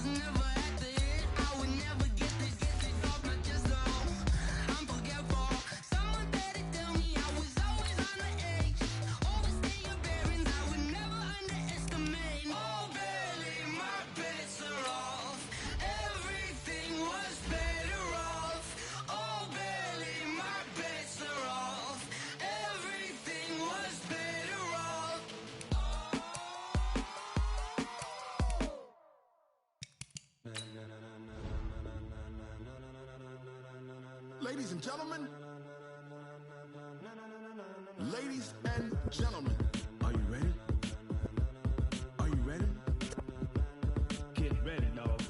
was never at the end. I would never get this off my chest. I'm forgetful. Someone better tell me I was always on the edge. Overstay your bearings, I would never underestimate. Oh, barely, my bets are off. Everything was better off. Oh, barely, my bets are off. Everything was better off. Ladies and gentlemen. Ladies and gentlemen. Are you ready? Are you ready? Get ready, dog.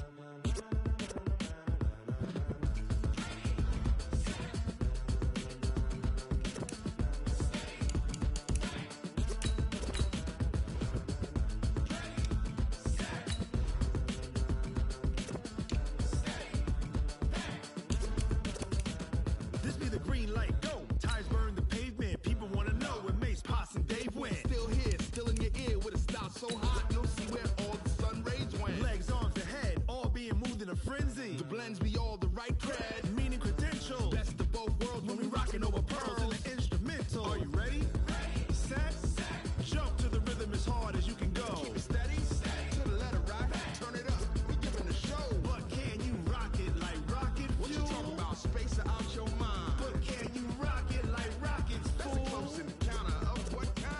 This be the green light, go. Tires burn the pavement. People want to know where Mace, Potts, and Dave went. Still here, still in your ear with a style so hot. You'll see where all the sun rays went. Legs, arms, and head, all being moved in a frenzy. The blends be all the right cred, meaning credentials. Best of both worlds when we rockin' over pearls in the instrumental. Are you ready? Set. Jump to the rhythm as hard as you can go. Keep it steady. To the letter rock. Turn it up. We giving a show. But can you rock it like rocket fuel? What you talking about? Space out your mind. But can you rock it like rockets, fool? That's a close encounter of what kind?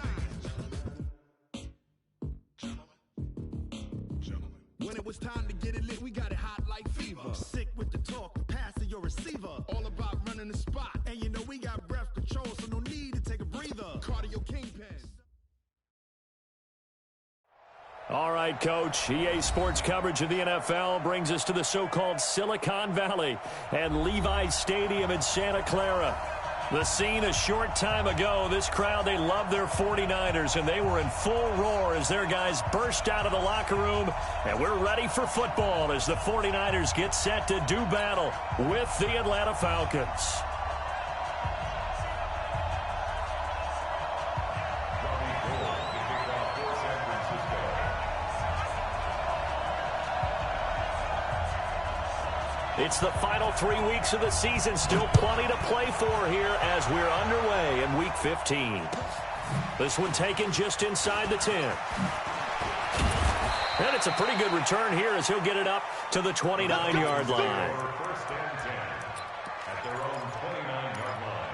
Gentlemen. When it was time to get it lit, we got it hot like fever. Sick with the talk, the pass to your receiver. All about running the spot. And you know we got breath control, so no need to take a breather. Cardio kingpin. All right, Coach. EA Sports coverage of the NFL brings us to the so-called Silicon Valley and Levi's Stadium in Santa Clara. The scene a short time ago, this crowd, they love their 49ers, and they were in full roar as their guys burst out of the locker room. And we're ready for football as the 49ers get set to do battle with the Atlanta Falcons. It's the final 3 weeks of the season. Still plenty to play for here as we're underway in Week 15. This one taken just inside the 10. And it's a pretty good return here as he'll get it up to the 29-yard line. First and 10 at their own 29-yard line.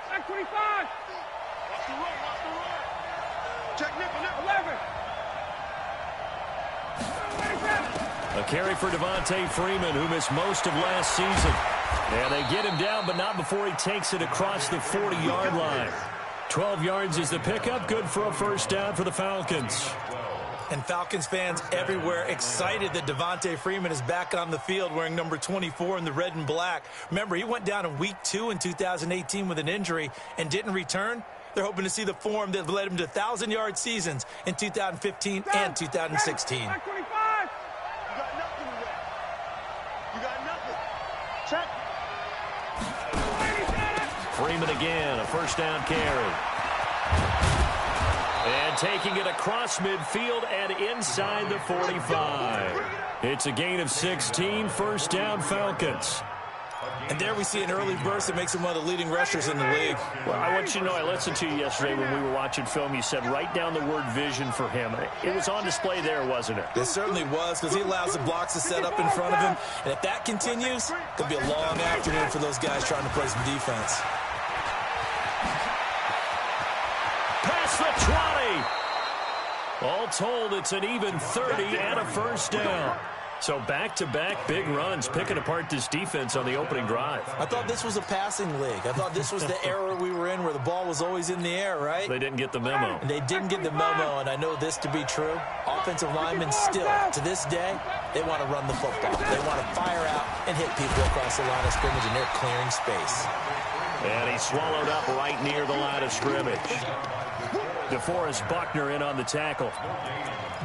Back 25. Watch the run, watch the run. Check nickel, 11. A carry for Devontae Freeman, who missed most of last season. And they get him down, but not before he takes it across the 40-yard line. 12 yards is the pickup. Good for a first down for the Falcons. And Falcons fans everywhere excited that Devontae Freeman is back on the field wearing number 24 in the red and black. Remember, he went down in week 2 in 2018 with an injury and didn't return. They're hoping to see the form that led him to 1,000-yard seasons in 2015 and 2016. You got nothing with that. You got nothing. Check. Freeman again, a first down carry. And taking it across midfield and inside the 45. It's a gain of 16, first down Falcons. And there we see an early burst that makes him one of the leading rushers in the league. Well, I want you to know, I listened to you yesterday when we were watching film. You said write down the word vision for him. It was on display there, wasn't it? It certainly was, because he allows the blocks to set up in front of him. And if that continues, it'll be a long afternoon for those guys trying to play some defense. Past the 20. All told, it's an even 30 and a first down. So back-to-back big runs, picking apart this defense on the opening drive. I thought this was a passing league. I thought this was the era we were in where the ball was always in the air, right? They didn't get the memo. And they didn't get the memo, and I know this to be true. Offensive linemen still, to this day, they want to run the football. They want to fire out and hit people across the line of scrimmage, and they're clearing space. And he's swallowed up right near the line of scrimmage. DeForest Buckner in on the tackle.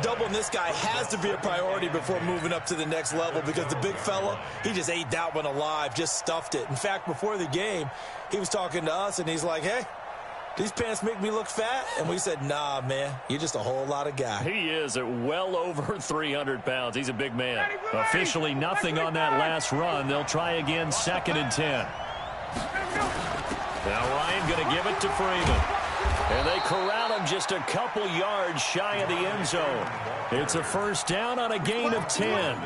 Doubling this guy has to be a priority before moving up to the next level, because the big fella, he just ate that one alive, just stuffed it. In fact, before the game, he was talking to us, and he's like, hey, these pants make me look fat? And we said, nah, man, you're just a whole lot of guy. He is at well over 300 pounds. He's a big man. Officially nothing on that last run. They'll try again, 2nd and 10. Now Ryan going to give it to Freeman. And they corral him just a couple yards shy of the end zone. It's a first down on a gain of 10.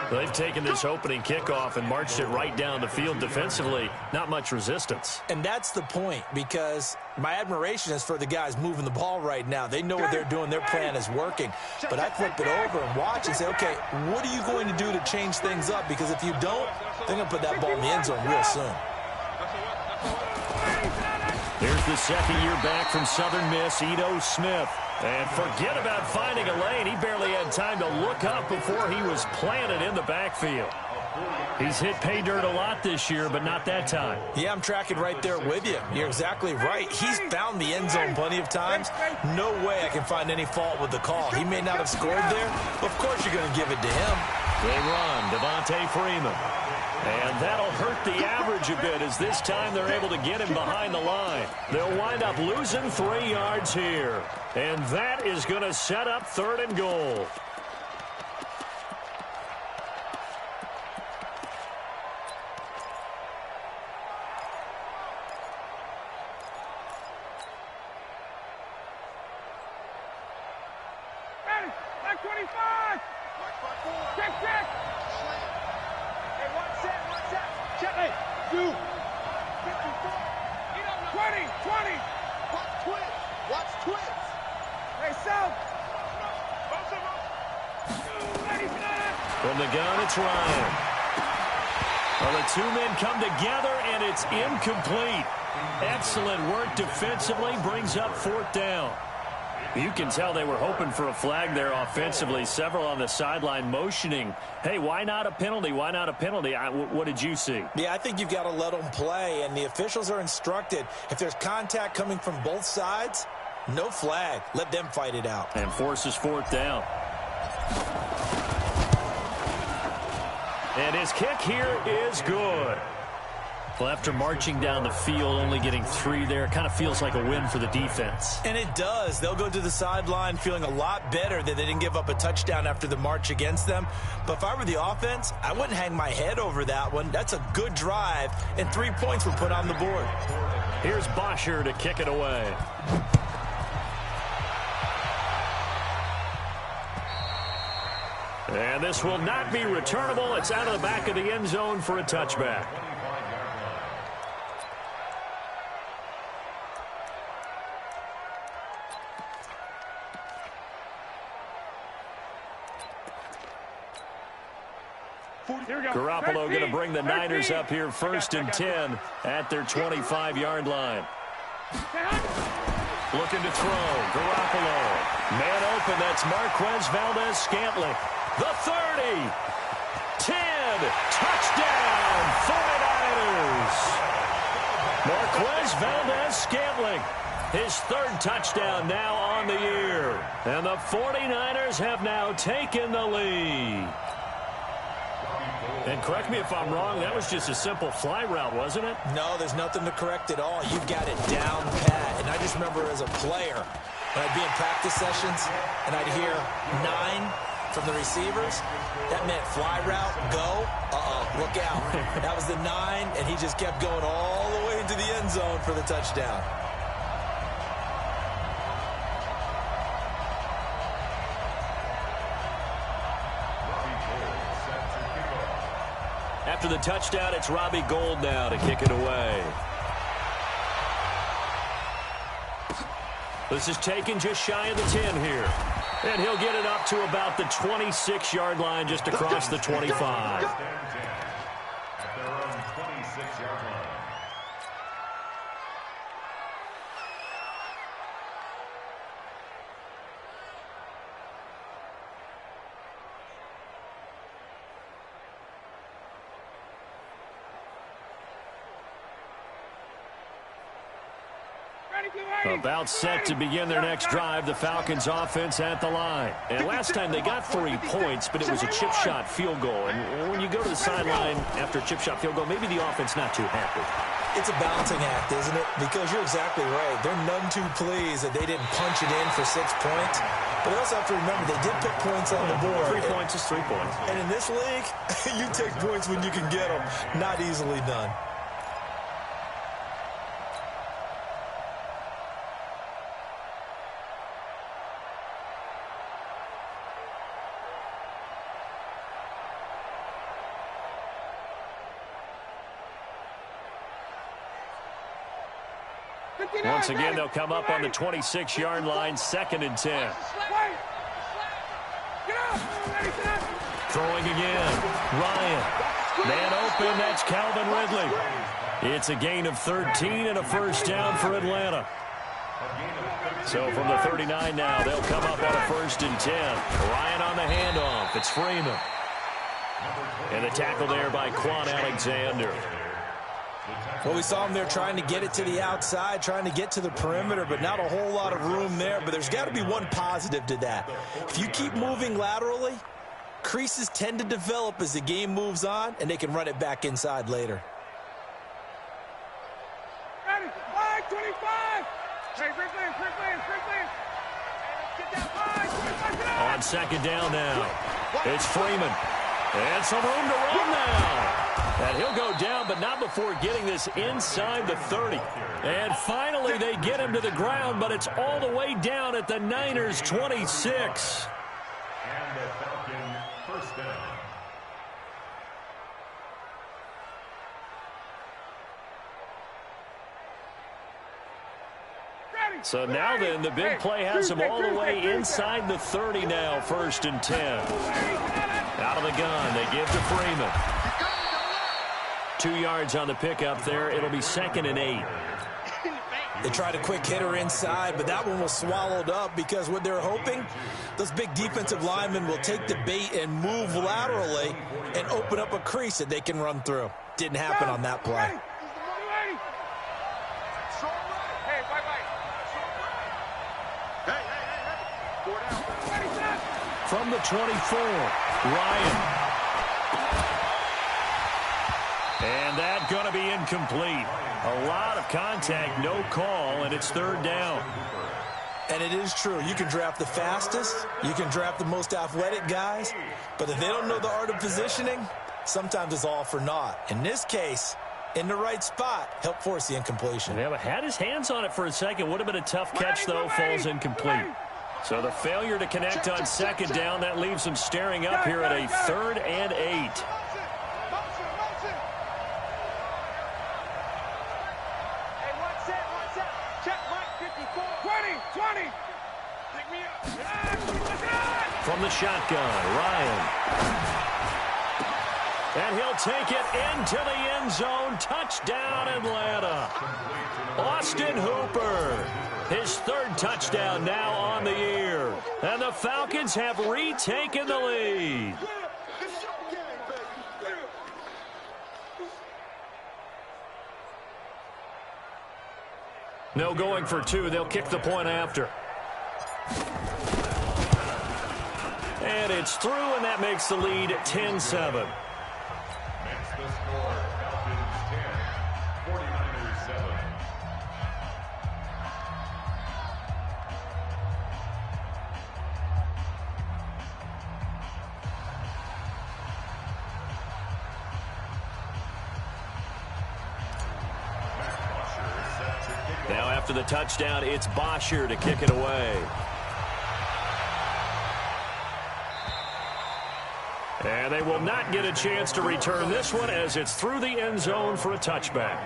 They've taken this opening kickoff and marched it right down the field defensively. Not much resistance. And that's the point, because my admiration is for the guys moving the ball right now. They know what they're doing. Their plan is working. But I flip it over and watch and say, okay, what are you going to do to change things up? Because if you don't, they're going to put that ball in the end zone real soon. Here's the second year back from Southern Miss, Ito Smith. And forget about finding a lane. He barely had time to look up before he was planted in the backfield. He's hit pay dirt a lot this year, but not that time. Yeah, I'm tracking right there with you. You're exactly right. He's found the end zone plenty of times. No way I can find any fault with the call. He may not have scored there, but of course you're going to give it to him. They run, Devontae Freeman. And that'll hurt the average a bit, as this time they're able to get him behind the line. They'll wind up losing 3 yards here. And that is going to set up 3rd and goal. Ready, back 25. Check, check. Hey, one set. Check, hey, you. 20. Watch twins. Hey, South. From the gun, it's Ryan. Well, the two men come together, and it's incomplete. Excellent work defensively, brings up 4th down. You can tell they were hoping for a flag there offensively. Several on the sideline motioning, hey, why not a penalty? Why not a penalty? What did you see? Yeah, I think you've got to let them play, and the officials are instructed. If there's contact coming from both sides, no flag. Let them fight it out. And forces 4th down. And his kick here is good. Well, after marching down the field, only getting 3 there, kind of feels like a win for the defense. And it does. They'll go to the sideline feeling a lot better that they didn't give up a touchdown after the march against them. But if I were the offense, I wouldn't hang my head over that one. That's a good drive, and 3 points were put on the board. Here's Bosher to kick it away. And this will not be returnable. It's out of the back of the end zone for a touchback. Garoppolo going to bring the Niners up here 1st and 10 at their 25-yard line. Looking to throw. Garoppolo. Man open. That's Marquez Valdez-Scantling. The 30. 10. Touchdown. 49ers. Marquez Valdez-Scantling. His third touchdown now on the year. And the 49ers have now taken the lead. And correct me if I'm wrong, that was just a simple fly route, wasn't it? No, there's nothing to correct at all. You got it down pat. And I just remember as a player, when I'd be in practice sessions and I'd hear 9 from the receivers, that meant fly route, go, look out. That was the 9, and he just kept going all the way into the end zone for the touchdown. After the touchdown, it's Robbie Gould now to kick it away. This is taken just shy of the 10 here. And he'll get it up to about the 26-yard line, just across the 25. At their own 26-yard line. About set to begin their next drive, the Falcons offense at the line. And last time they got 3 points, but it was a chip shot field goal. And when you go to the sideline after a chip shot field goal, maybe the offense not too happy. It's a balancing act, isn't it? Because you're exactly right. They're none too pleased that they didn't punch it in for 6 points. But they also have to remember they did put points on the board. 3 points is 3 points. And in this league, you take points when you can get them. Not easily done. Once again, they'll come up on the 26-yard line, 2nd and 10. Throwing again. Ryan. Man open, that's Calvin Ridley. It's a gain of 13 and a first down for Atlanta. So from the 39 now, they'll come up on a 1st and 10. Ryan on the handoff. It's Freeman. And the tackle there by Quan Alexander. Well, we saw him there trying to get it to the outside, trying to get to the perimeter, but not a whole lot of room there. But there's got to be one positive to that. If you keep moving laterally, creases tend to develop as the game moves on, and they can run it back inside later. Ready, 5-25. Hey, quick On 2nd down now, it's Freeman. And some room to run now. And he'll go down, but not before getting this inside the 30. And finally, they get him to the ground, but it's all the way down at the Niners' 26. And the Falcon first down. So now then, the big play has him all the way inside the 30 now, 1st and 10. Out of the gun, they give to Freeman. 2 yards on the pickup there. It'll be 2nd and 8. They tried a quick hitter inside, but that one was swallowed up because what they're hoping, those big defensive linemen will take the bait and move laterally and open up a crease that they can run through. Didn't happen on that play. From the 24, Ryan. And that's going to be incomplete. A lot of contact, no call, and it's 3rd down. And it is true. You can draft the fastest. You can draft the most athletic guys. But if they don't know the art of positioning, sometimes it's all for naught. In this case, in the right spot, help force the incompletion. Yeah, but had his hands on it for a second. Would have been a tough catch, though. Falls incomplete. So the failure to connect on 2nd down, that leaves them staring up here at a 3rd and 8. From the shotgun, Ryan. And he'll take it into the end zone. Touchdown, Atlanta. Austin Hooper. His third touchdown now on the year. And the Falcons have retaken the lead. No going for two. They'll kick the point after. And it's through, and that makes the lead 10-7. Makes the score Falcons 10, 49ers 7. Now after the touchdown, it's Bosher to kick it away. And they will not get a chance to return this one as it's through the end zone for a touchback.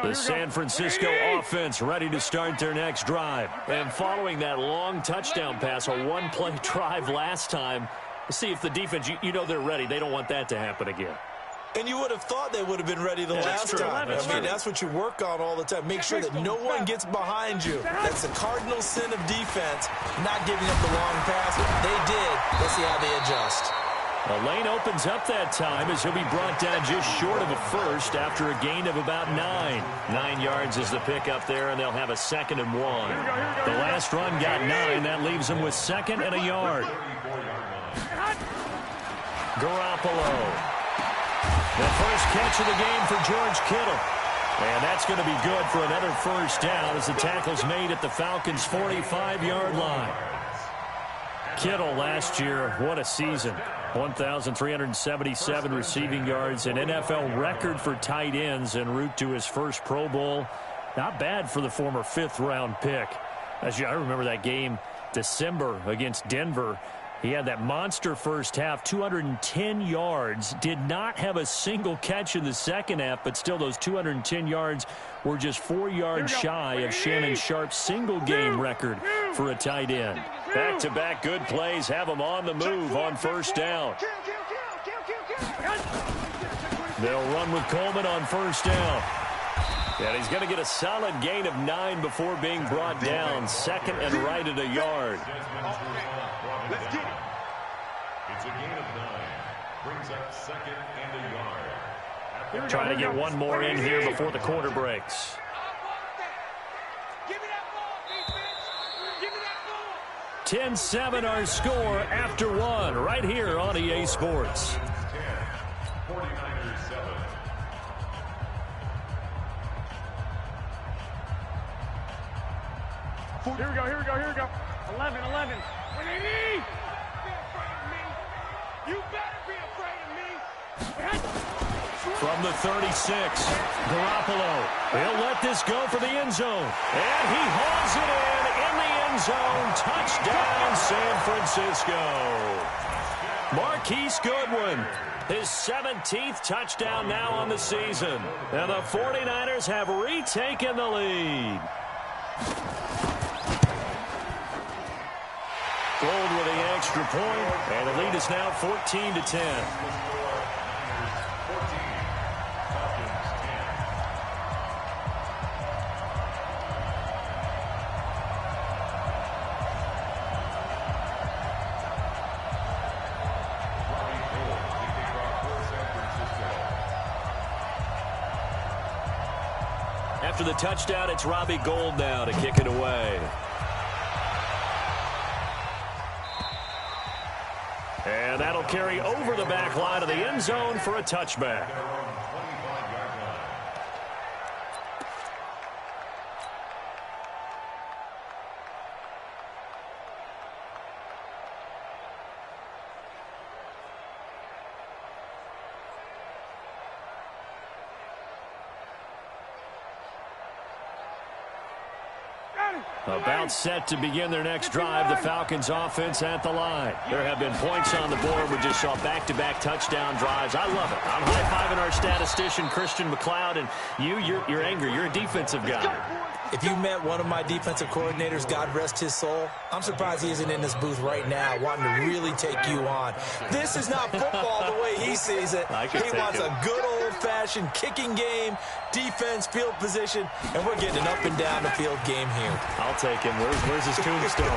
The San Francisco offense ready to start their next drive. And following that long touchdown pass, a one-play drive last time, see if the defense, you know they're ready. They don't want that to happen again. And you would have thought they would have been ready the last time. I mean, that's what you work on all the time. Make sure that no one gets behind you. That's the cardinal sin of defense, not giving up the long pass. They did. Let's see how they adjust. The lane opens up that time as he'll be brought down just short of a first after a gain of about 9. 9 yards is the pickup there, and they'll have a 2nd and 1. The last run got 9. That leaves them with 2nd and a yard. Garoppolo. The first catch of the game for George Kittle. And that's going to be good for another first down as the tackle's made at the Falcons' 45-yard line. Kittle last year, what a season. 1,377 receiving yards, an NFL record for tight ends en route to his first Pro Bowl. Not bad for the former 5th-round pick. I remember that game, December against Denver. He had that monster first half, 210 yards. Did not have a single catch in the second half, but still those 210 yards were just 4 yards shy of Shannon Sharp's single-game record for a tight end. Back-to-back good plays have them on the move on first down. They'll run with Coleman on first down. And he's going to get a solid gain of 9 before being brought down. 2nd and right at a yard. Let's get it. It's a gain of 9. Brings up 2nd and a yard. Trying to get one more in here before the quarter breaks. 10-7 our score after 1 right here on EA Sports. 10, 49ers 7. Here we go. 11. What do you need? Be afraid of me. You better be afraid of me. From the 36, Garoppolo. He'll let this go for the end zone. And he hauls it in the end zone. Touchdown, San Francisco. Marquise Goodwin, his 17th touchdown now on the season. And the 49ers have retaken the lead. Gold with the extra point, and the lead is now 14-10. After the touchdown, it's Robbie Gould now to kick it away. And that'll carry over the back line of the end zone for a touchback. About set to begin their next drive, the Falcons offense at the line. There have been points on the board. We just saw back-to-back touchdown drives. I love it. I'm high-fiving our statistician, Christian McLeod, and you're angry. You're a defensive guy. If you met one of my defensive coordinators, God rest his soul, I'm surprised he isn't in this booth right now wanting to really take you on. This is not football the way he sees it. He wants a good old-fashioned kicking game, defense, field position, and we're getting an up-and-down-the-field game here. I'll take him. Where's his tombstone?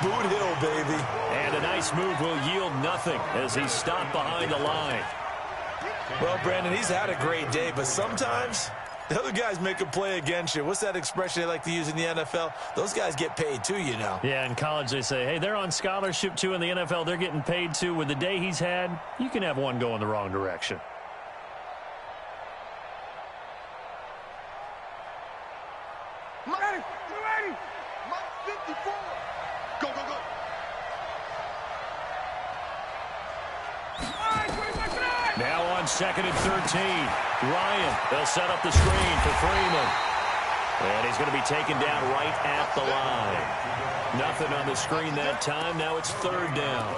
Boot Hill, baby. And a nice move will yield nothing as he's stopped behind the line. Well, Brandon, he's had a great day, but sometimes the other guys make a play against you. What's that expression they like to use in the NFL? Those guys get paid too, you know. Yeah, in college they say, hey, they're on scholarship too. In the NFL, they're getting paid too. With the day he's had, you can have one go in the wrong direction. Ready, you ready? Mike 54. Go, go, go. Now on 2nd and 13. Ryan, they'll set up the screen for Freeman. And he's going to be taken down right at the line. Nothing on the screen that time. Now it's 3rd down.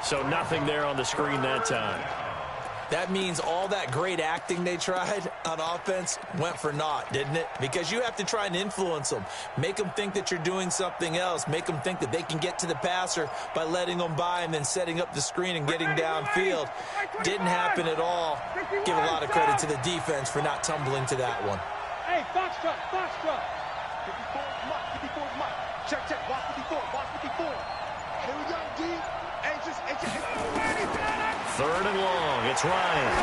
So nothing there on the screen that time. That means all that great acting they tried on offense went for naught, didn't it? Because you have to try and influence them. Make them think that you're doing something else. Make them think that they can get to the passer by letting them by and then setting up the screen and getting downfield. Didn't happen at all. Give a lot of credit to the defense for not tumbling to that one. Hey, box truck, box truck. 54 is Mike, 54 is Mike. Check, check, box 54, box 54. Here we go, D. Anxious. 3rd and long. It's Ryan.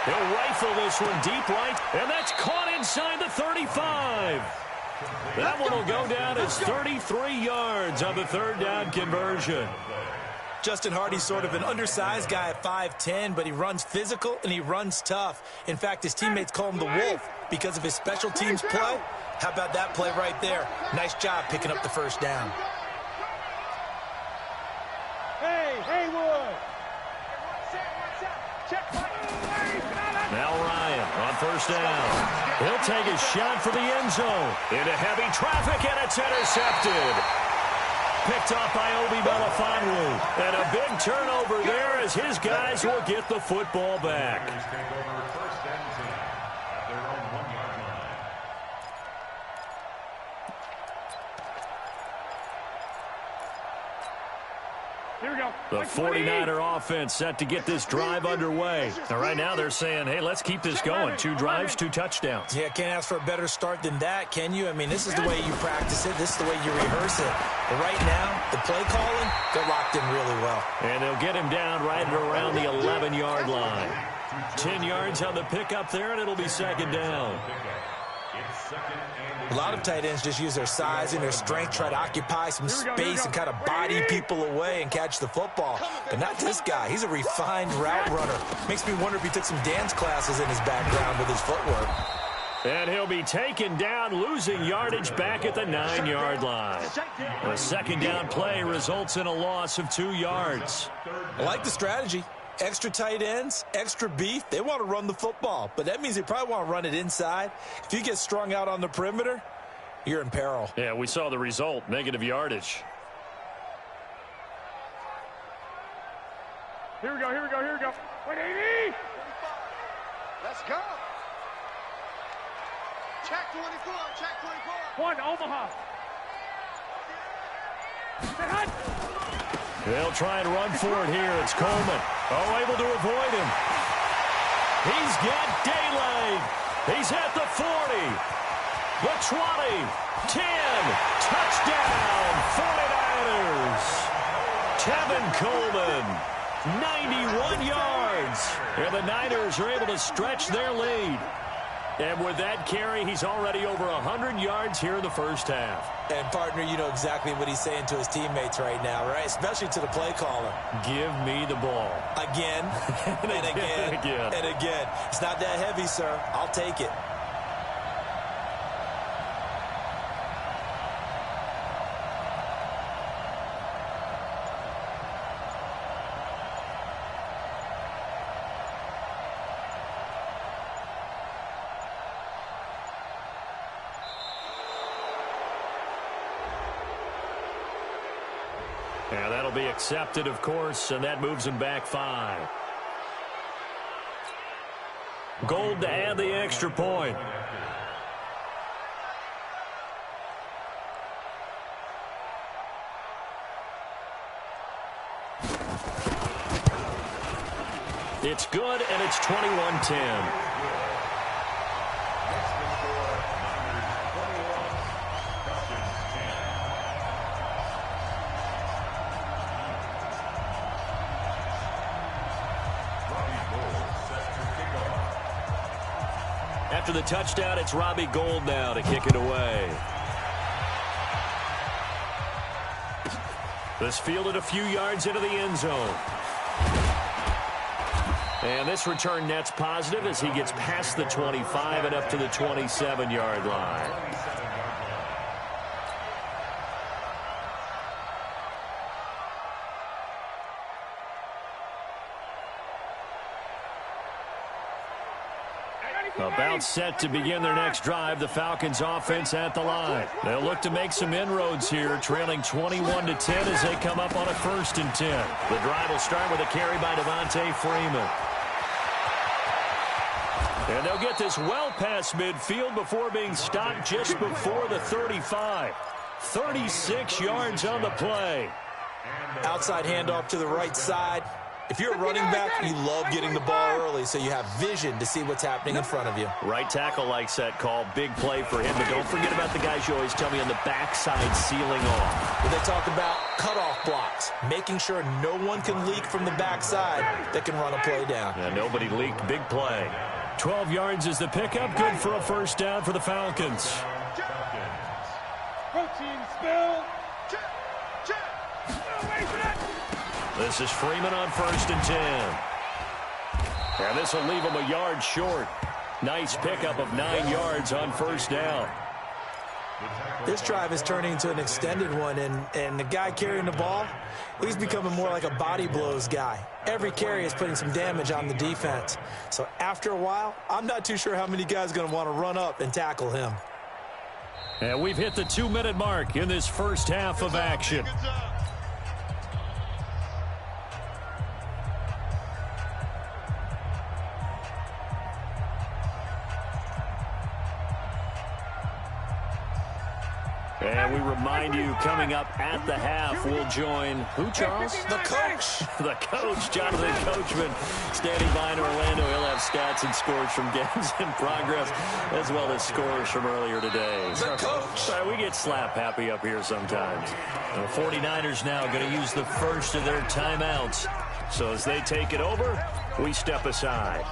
He'll rifle this one deep right, and that's caught inside the 35. That one will go down as 33 yards on the 3rd down conversion. Justin Hardy's sort of an undersized guy at 5'10", but he runs physical and he runs tough. In fact, his teammates call him the Wolf because of his special teams play. How about that play right there? Nice job picking up the 1st down. Hey, Haywood. Now Ryan on 1st down. He'll take a shot for the end zone. Into heavy traffic, and it's intercepted. Picked off by Obi Melifonwu. And a big turnover there as his guys will get the football back. Here we go. The 49er offense set to get this drive underway. Now, right now they're saying, hey, let's keep this going. 2 drives, 2 touchdowns. Yeah, can't ask for a better start than that, can you? I mean, this is the way you practice it. This is the way you rehearse it. But right now, the play calling, they're locked in really well. And they'll get him down right at around the 11-yard line. 10 yards on the pickup there, and it'll be 2nd down. A lot of tight ends just use their size and their strength, try to occupy some space and kind of body people away and catch the football. But not this guy. He's a refined route runner. Makes me wonder if he took some dance classes in his background with his footwork. And he'll be taken down, losing yardage back at the 9-yard line. The 2nd down play results in a loss of 2 yards. I like the strategy. Extra tight ends, extra beef, they want to run the football. But that means they probably want to run it inside. If you get strung out on the perimeter, you're in peril. Yeah, we saw the result, negative yardage. Here we go, here we go, here we go. 180. Let's go. Check 24, check 24. 1, Omaha. Say hut. They'll try and run for it here. It's Coleman. Oh, able to avoid him. He's got daylight. He's at the 40. The 20. 10. Touchdown, 49ers. Tevin Coleman. 91 yards. And the Niners are able to stretch their lead. And with that carry, he's already over 100 yards here in the 1st half. And, partner, you know exactly what he's saying to his teammates right now, right? Especially to the play caller. Give me the ball. Again, and again, and again. It's not that heavy, sir. I'll take it. Yeah, that'll be accepted, of course, and that moves him back 5. Gold to add the extra point. It's good, and it's 21-10. After the touchdown, it's Robbie Gould now to kick it away. This fielded a few yards into the end zone. And this return net's positive as he gets past the 25 and up to the 27-yard line. About set to begin their next drive, the Falcons offense at the line. They'll look to make some inroads here, trailing 21-10 as they come up on a 1st and 10. The drive will start with a carry by Devontae Freeman. And they'll get this well past midfield before being stopped just before the 35. 36 yards on the play. Outside handoff to the right side. If you're a running back, you love getting the ball early so you have vision to see what's happening in front of you. Right tackle likes that call. Big play for him. But don't forget about the guys you always tell me on the backside sealing off. When they talk about cutoff blocks, making sure no one can leak from the backside that can run a play down. Yeah, nobody leaked. Big play. 12 yards is the pickup. Good for a 1st down for the Falcons. Protein spill. This is Freeman on 1st and 10. And this will leave him a yard short. Nice pickup of 9 yards on 1st down. This drive is turning into an extended one, and the guy carrying the ball, he's becoming more like a body blows guy. Every carry is putting some damage on the defense. So after a while, I'm not too sure how many guys are going to want to run up and tackle him. And we've hit the 2-minute mark in this first half of action. And we remind you, coming up at the half, we'll join who, Charles? The coach. The coach, Jonathan Coachman, standing by in Orlando. He'll have stats and scores from games in progress, as well as scores from earlier today. The coach. We get slap happy up here sometimes. The 49ers now going to use the first of their timeouts. So as they take it over, we step aside.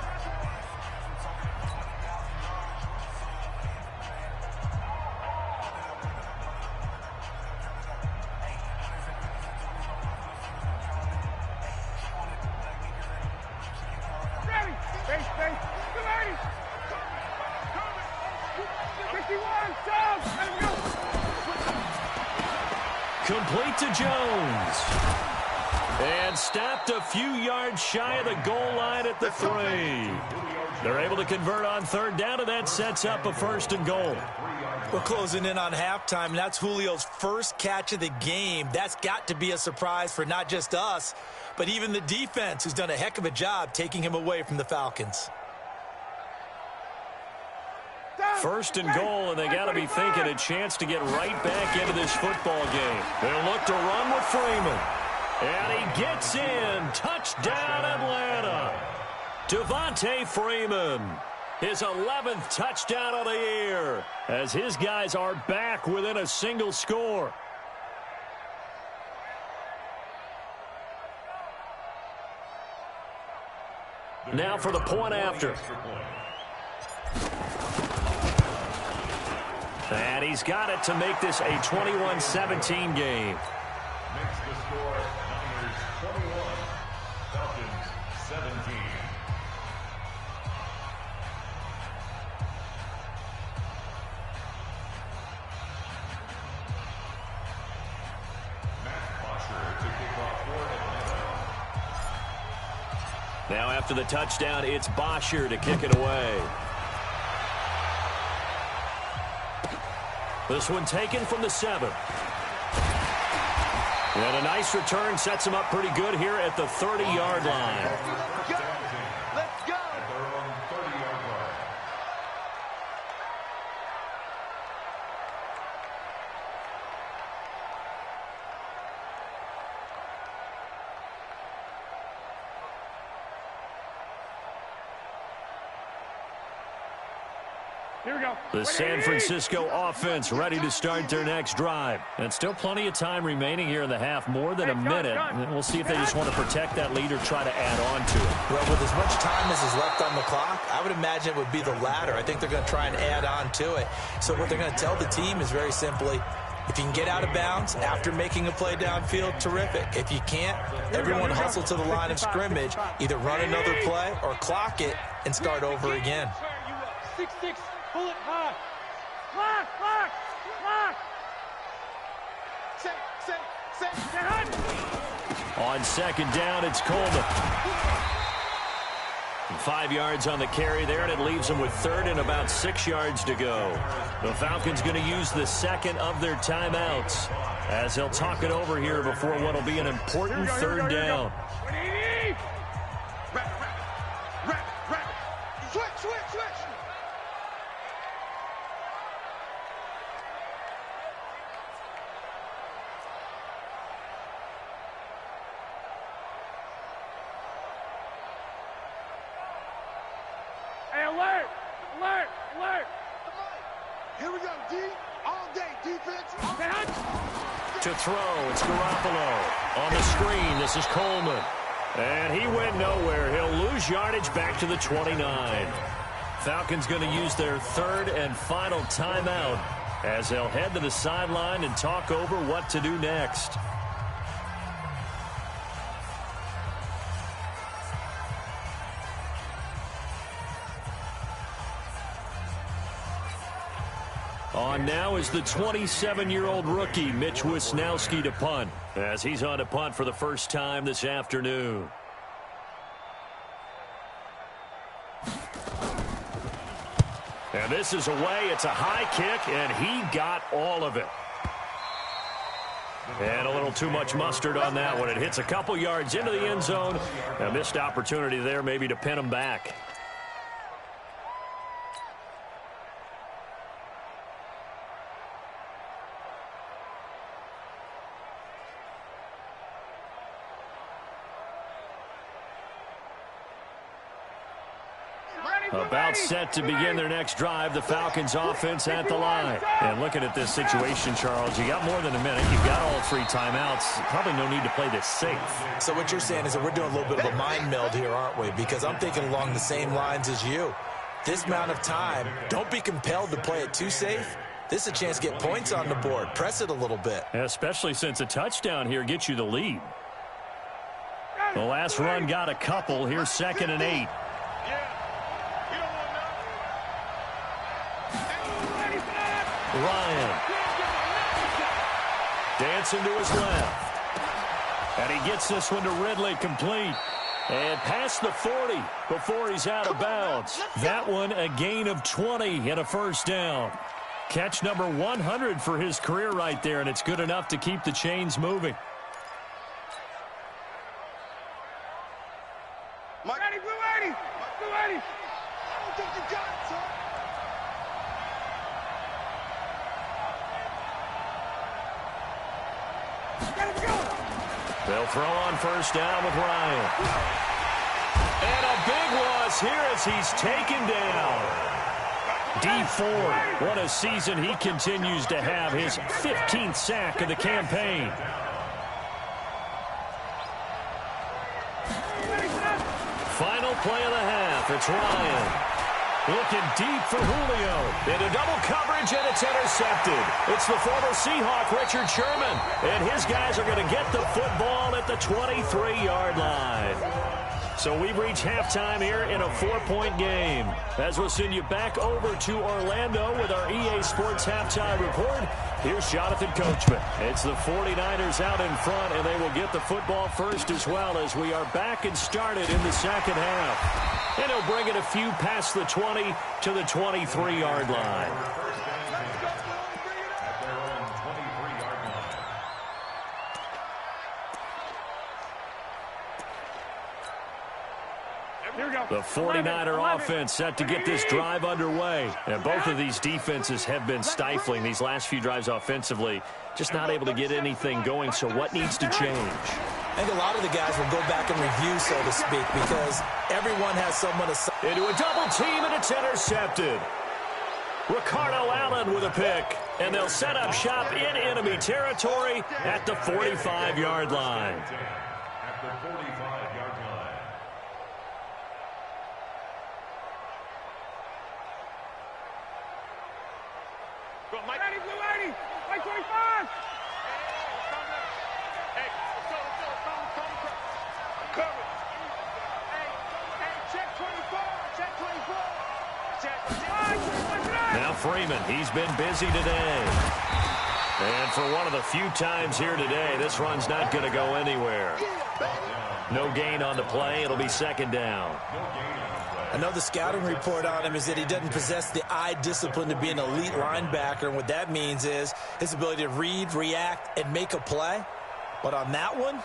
Complete to Jones. And stopped a few yards shy of the goal line at the 3. They're able to convert on 3rd down, and that sets up a 1st and goal. We're closing in on halftime, and that's Julio's first catch of the game. That's got to be a surprise for not just us, but even the defense, who's done a heck of a job taking him away from the Falcons. 1st and goal, and they got to be thinking a chance to get right back into this football game. They'll look to run with Freeman. And he gets in. Touchdown, Atlanta. Devontae Freeman. His 11th touchdown of the year, as his guys are back within a single score. Now for the point after. And he's got it to make this a 21-17 game. Makes the score Niners 21, Falcons 17. Matt Bosher to kick off for Atlanta. Now after the touchdown, it's Bosher to kick it away. This one taken from the 7. And a nice return sets him up pretty good here at the 30-yard line. Let's go. At their own 30-yard line. Here we go. The San Francisco offense ready to start their next drive. And still plenty of time remaining here in the half, more than a minute. And we'll see if they just want to protect that lead or try to add on to it. Well, with as much time as is left on the clock, I would imagine it would be the latter. I think they're going to try and add on to it. So what they're going to tell the team is very simply, if you can get out of bounds after making a play downfield, terrific. If you can't, everyone hustle to the line of scrimmage, either run another play or clock it and start over again. 6-6. Pull it high. Lock, lock, lock. On second down, it's Coleman. 5 yards on the carry there, and it leaves them with third and about 6 yards to go. The Falcons going to use the second of their timeouts as they'll talk it over here before what will be an important third down. Switch. Hey, alert! Here we go, D. All day, defense. To throw, it's Garoppolo. On the screen, this is Coleman. And he went nowhere. He'll lose yardage back to the 29. Falcons going to use their third and final timeout as they'll head to the sideline and talk over what to do next. On now is the 27-year-old rookie, Mitch Wisnowski, to punt, as he's on to punt for the first time this afternoon. And this is away. It's a high kick, and he got all of it. And a little too much mustard on that one. It hits a couple yards into the end zone. A missed opportunity there maybe to pin him back. About set to begin their next drive, the Falcons offense at the line. And looking at this situation, Charles, you got more than a minute. You've got all three timeouts. Probably no need to play this safe. So what you're saying is that we're doing a little bit of a mind meld here, aren't we? Because I'm thinking along the same lines as you. This amount of time, don't be compelled to play it too safe. This is a chance to get points on the board. Press it a little bit. Especially since a touchdown here gets you the lead. The last run got a couple. Here's 2nd and 8. Ryan. Dancing to his left. And he gets this one to Ridley, complete. And past the 40 before he's out of bounds. That one a gain of 20 and a first down. Catch number 100 for his career right there, and it's good enough to keep the chains moving. Ready, blue 80. Blue 80. I don't think you got it, son. They'll throw on first down with Ryan. And a big loss here as he's taken down. Dee Ford, what a season he continues to have, his 15th sack of the campaign. Final play of the half, it's Ryan. Looking deep for Julio. Into double coverage, and it's intercepted. It's the former Seahawk, Richard Sherman. And his guys are going to get the football at the 23-yard line. So we've reached halftime here in a 4-point game. As we'll send you back over to Orlando with our EA Sports Halftime Report, here's Jonathan Coachman. It's the 49ers out in front, and they will get the football first as well as we are back and started in the second half. And he'll bring it a few past the 20 to the 23-yard line. Here we go. The 49er offense set to get this drive underway. And both of these defenses have been stifling these last few drives offensively. Just not able to get anything going, so what needs to change? I think a lot of the guys will go back and review, so to speak, because everyone has someone to... Into a double team, and it's intercepted. Ricardo Allen with a pick. And they'll set up shop in enemy territory at the 45-yard line. At the 45-yard line. Go, Mike. Ready, blue 80. Mike 25. Hey, cover. Hey, check 24. Check 24. Now Freeman, he's been busy today. And for one of the few times here today, this run's not going to go anywhere. No gain on the play. It'll be second down. I know the scouting report on him is that he doesn't possess the eye discipline to be an elite linebacker. And what that means is his ability to read, react, and make a play. But on that one,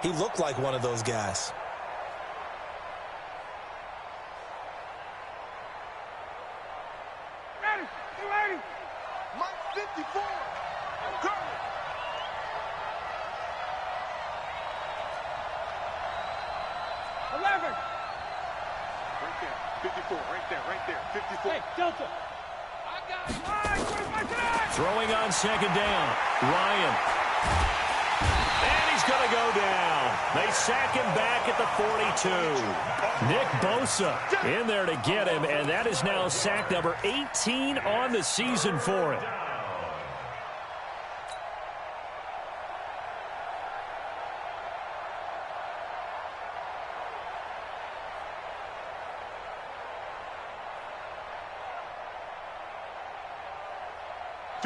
he looked like one of those guys. Ready, blue 80. Mike 54. Cover. Right there, 54, right there, 54. Hey, Delta. I got it. Throwing on second down. Ryan. And he's going to go down. They sack him back at the 42. Nick Bosa in there to get him, and that is now sack number 18 on the season for him.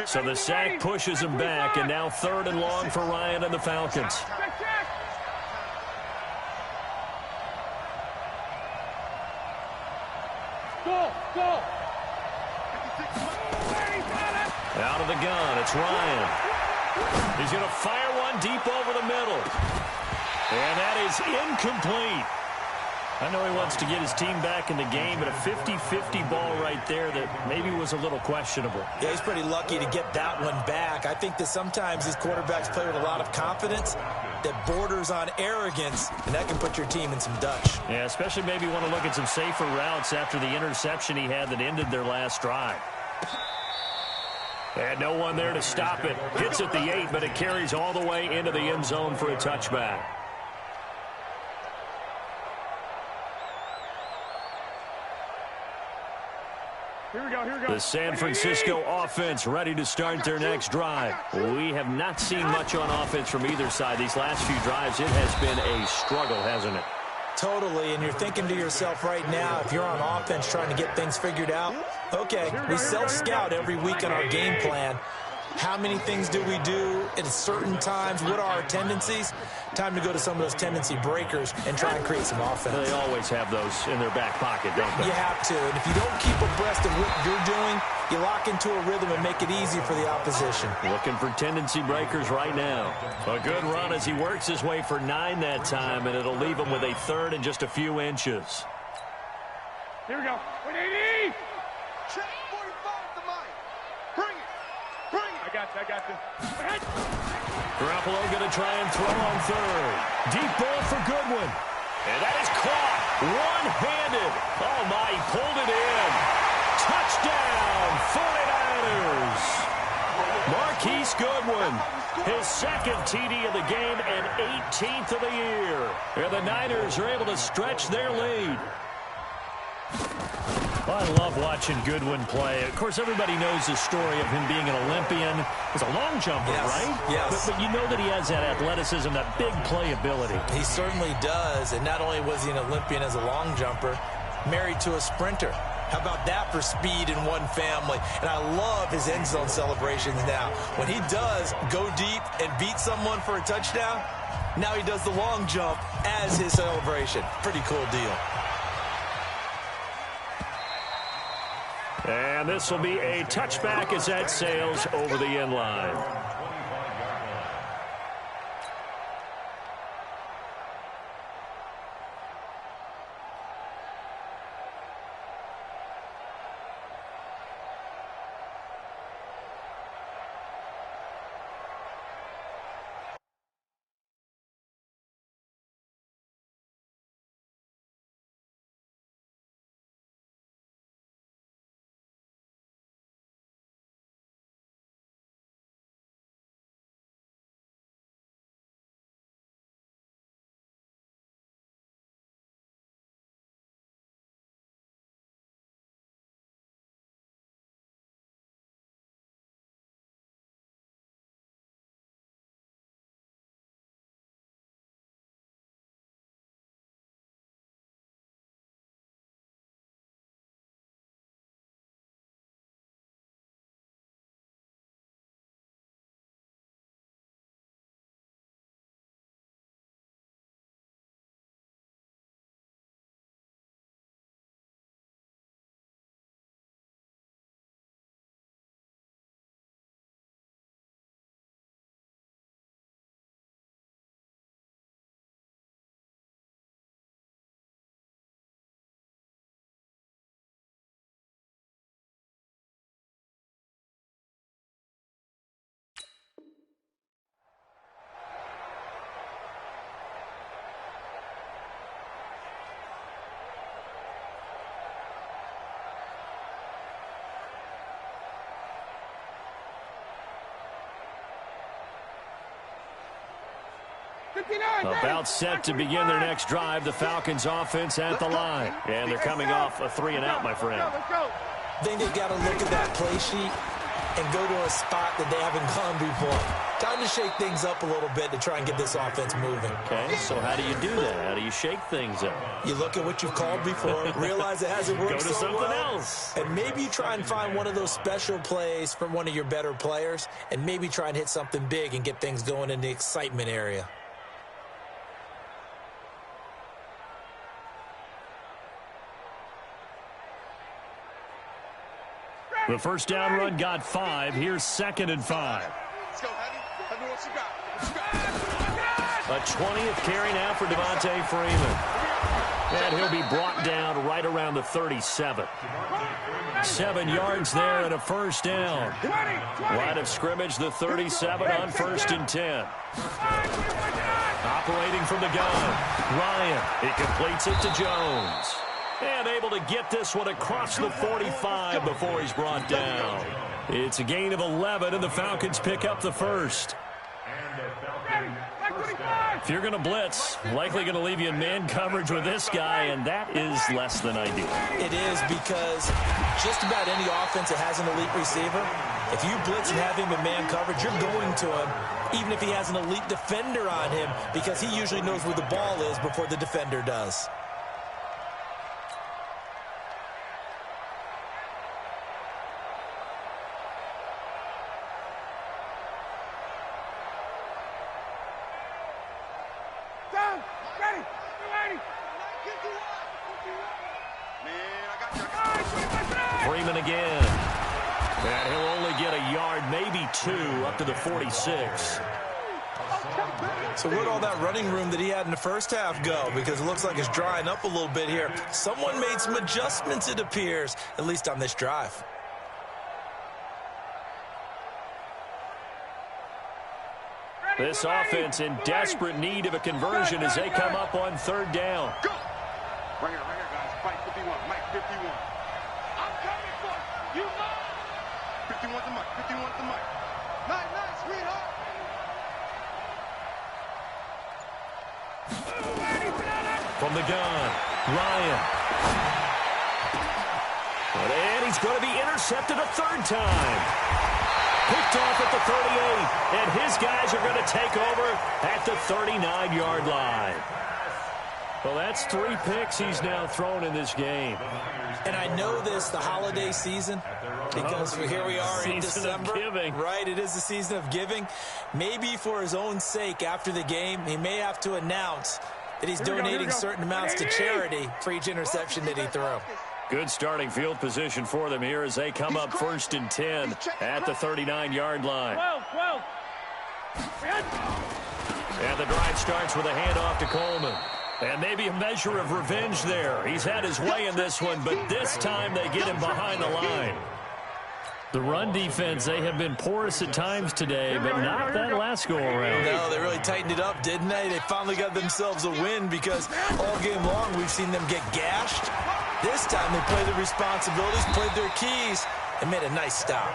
So the sack pushes him back, and now third and long for Ryan and the Falcons. Go. Out of the gun, it's Ryan. He's going to fire one deep over the middle. And that is incomplete. I know he wants to get his team back in the game, but a 50-50 ball right there that maybe was a little questionable. Yeah, he's pretty lucky to get that one back. I think that sometimes these quarterbacks play with a lot of confidence that borders on arrogance, and that can put your team in some Dutch. Yeah, especially maybe want to look at some safer routes after the interception he had that ended their last drive. And no one there to stop it. Hits at the 8, but it carries all the way into the end zone for a touchback. Here we go. The San Francisco offense ready to start their next drive. We have not seen much on offense from either side. These last few drives, it has been a struggle, hasn't it? Totally, and you're thinking to yourself right now, if you're on offense trying to get things figured out, okay, we self-scout every week on our game plan. How many things do we do at certain times? What are our tendencies? Time to go to some of those tendency breakers and try and create some offense. They always have those in their back pocket, don't they? You have to, and if you don't keep abreast of what you're doing, you lock into a rhythm and make it easy for the opposition. Looking for tendency breakers right now. A good run as he works his way for 9 that time, and it'll leave him with a third and just a few inches. Here we go. 180. Check 45 to Mike. Bring it. I got this. Garoppolo going to try and throw on third. Deep ball for Goodwin. And that is caught. One-handed. Oh, my, he pulled it in. Touchdown, 49ers. Marquise Goodwin, his second TD of the game and 18th of the year. And the Niners are able to stretch their lead. Well, I love watching Goodwin play. Of course, everybody knows the story of him being an Olympian. He's a long jumper, right? Yes. But you know that he has that athleticism, that big playability. He certainly does, and not only was he an Olympian as a long jumper, married to a sprinter. How about that for speed in one family? And I love his end zone celebrations now. When he does go deep and beat someone for a touchdown, now he does the long jump as his celebration. Pretty cool deal. And this will be a touchback as that sails over the end line. About set to begin their next drive. The Falcons offense at the line. And they're coming off a 3-and-out, my friend. I think they've got to look at that play sheet and go to a spot that they haven't gone before. Time to shake things up a little bit to try and get this offense moving. Okay, so how do you do that? How do you shake things up? You look at what you've called before, realize it hasn't worked Go to so something well, else. and maybe you try and find one of those special plays from one of your better players, and maybe try and hit something big and get things going in the excitement area. The first down run got 5. Here's 2nd and 5. Let's go, Heavy. Tell me what you got. What you got? A 20th carry now for Devontae Freeman. And he'll be brought down right around the 37. 7 yards there and a first down. Line of scrimmage, the 37 on 1st and 10. Operating from the gun. Ryan, he completes it to Jones. And able to get this one across the 45 before he's brought down. It's a gain of 11, and the Falcons pick up the first. If you're going to blitz, likely going to leave you in man coverage with this guy, and that is less than ideal. It is, because just about any offense that has an elite receiver, if you blitz and have him in man coverage, you're going to him, even if he has an elite defender on him, because he usually knows where the ball is before the defender does. Freeman again. And he'll only get a yard, maybe 2, up to the 46. So where'd all that running room that he had in the first half go? Because it looks like it's drying up a little bit here. Someone made some adjustments, it appears, at least on this drive. This offense in desperate need of a conversion as they come up on 3rd down. Go! Right here, guys. Fight 51. Mike 51. I'm coming for you. You know. 51 to Mike. 51 to Mike. Night, sweetheart. From the gun, Ryan. And he's going to be intercepted a 3rd time. Picked off at the 38, and his guys are going to take over at the 39-yard line. Well, that's 3 picks he's now thrown in this game. And I know this, the holiday season, because here we are in December. Right, it is the season of giving. Maybe for his own sake, after the game, he may have to announce that he's donating certain amounts to charity for each interception that he threw. Good starting field position for them here as they come up 1st and 10 at the 39-yard line. 12. And the drive starts with a handoff to Coleman. And maybe a measure of revenge there. He's had his way in this one, but this time they get him behind the line. The run defense, they have been porous at times today, but not that last go-around. No, they really tightened it up, didn't they? They finally got themselves a win because all game long we've seen them get gashed. This time they played their responsibilities, played their keys, and made a nice stop.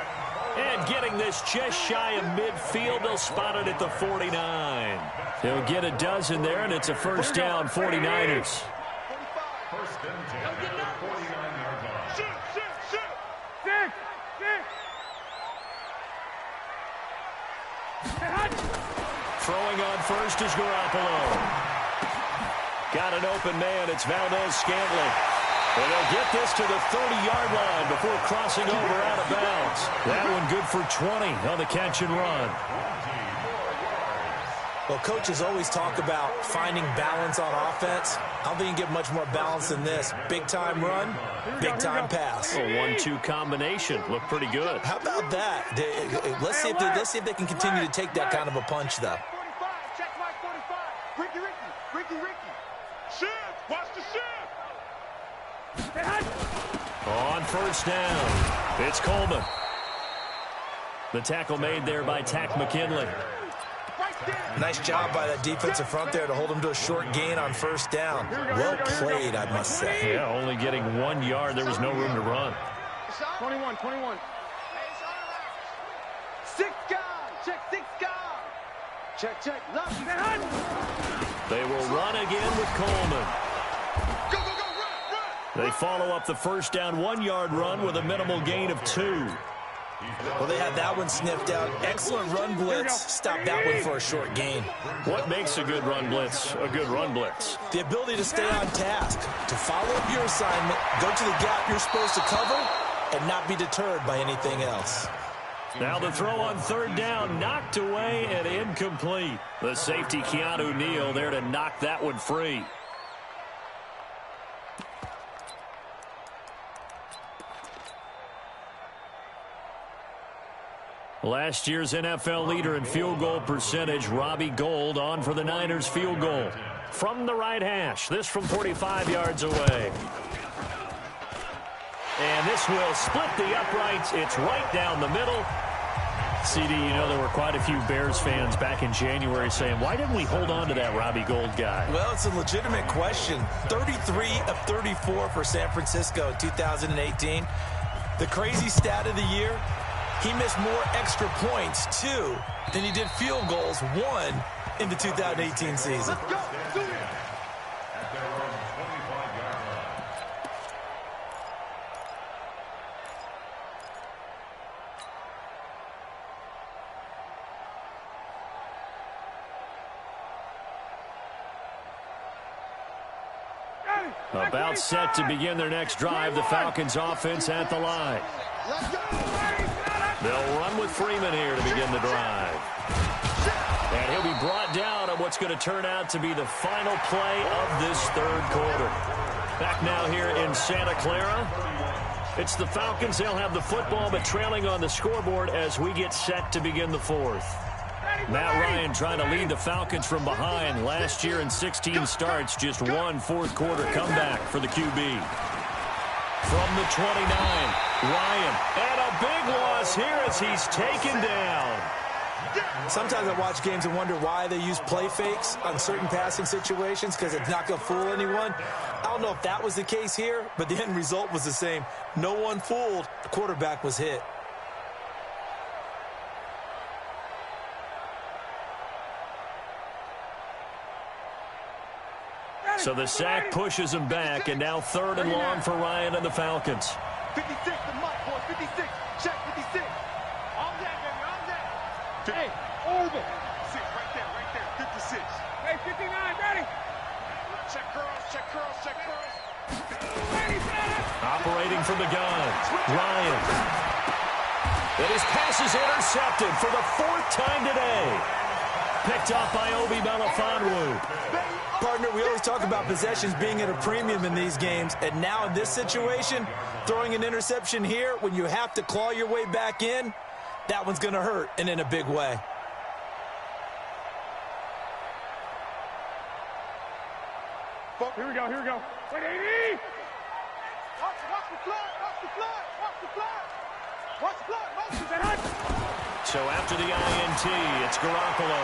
And getting this just shy of midfield, they'll spot it at the 49. They'll get a dozen there, and it's a first down, 49ers. First and 10 at the 49-yard line. Shoot. Throwing on first is Garoppolo. Got an open man. It's Valdez-Scantling. And they'll get this to the 30-yard line before crossing over out of bounds. That one good for 20 on the catch and run. Well, coaches always talk about finding balance on offense. I don't think you can get much more balance than this. Big-time run, big-time pass. A 1-2 combination. Looked pretty good. How about that? Let's see if they can continue to take that kind of a punch, though. 45. Check my 45. Ricky. Shift. Watch the shift. On first down, it's Coleman. The tackle made there by Tack McKinley. Nice job by that defensive front there to hold him to a short gain on first down. Well played, I must say. Yeah, only getting 1 yard. There was no room to run. 21. 6 guard. Check 6 guard. Check. Love. They will run again with Coleman. Go, go, go, run, run. They follow up the first down 1-yard run with a minimal gain of 2. Well, they had that one sniffed out. Excellent run blitz. Stop that one for a short gain. What makes a good run blitz a good run blitz? The ability to stay on task, to follow up your assignment, go to the gap you're supposed to cover, and not be deterred by anything else. Now the throw on third down, knocked away and incomplete. The safety, Keanu Neal, there to knock that one free. Last year's NFL leader in field goal percentage, Robbie Gould, on for the Niners field goal. From the right hash, this from 45 yards away. And this will split the uprights. It's right down the middle. CD, you know, there were quite a few Bears fans back in January saying, why didn't we hold on to that Robbie Gould guy? Well, it's a legitimate question. 33 of 34 for San Francisco in 2018. The crazy stat of the year, he missed more extra points, 2, than he did field goals, 1, in the 2018 season. Let's go. Do it. At their own 25-yard line. About set to begin their next drive, the Falcons offense at the line. Let's go. They'll run with Freeman here to begin the drive. And he'll be brought down on what's going to turn out to be the final play of this third quarter. Back now here in Santa Clara. It's the Falcons. They'll have the football, but trailing on the scoreboard as we get set to begin the fourth. Matt Ryan trying to lead the Falcons from behind. Last year in 16 starts, just one fourth-quarter comeback for the QB. From the 29, Ryan. And a big loss here as he's taken down. Sometimes I watch games and wonder why they use play fakes on certain passing situations, because it's not going to fool anyone. I don't know if that was the case here, but the end result was the same. No one fooled. The quarterback was hit. So the sack pushes him back, and now third and long for Ryan and the Falcons. 56, the mark, boy. 56. Check 56. All that, baby. All that. Hey, over. 6 right there. 56. Hey, 59, ready. Check curls, check curls, check curls. Operating from the gun, Ryan. And his pass is intercepted for the 4th time today. Picked off by Obi Melifonwu. Partner, we always talk about possessions being at a premium in these games, and now in this situation, throwing an interception here when you have to claw your way back in, that one's going to hurt, and in a big way. Here we go. Wait, 80! Watch the flood, watch the flood, watch the flood. Watch the flood, So after the INT, it's Garoppolo.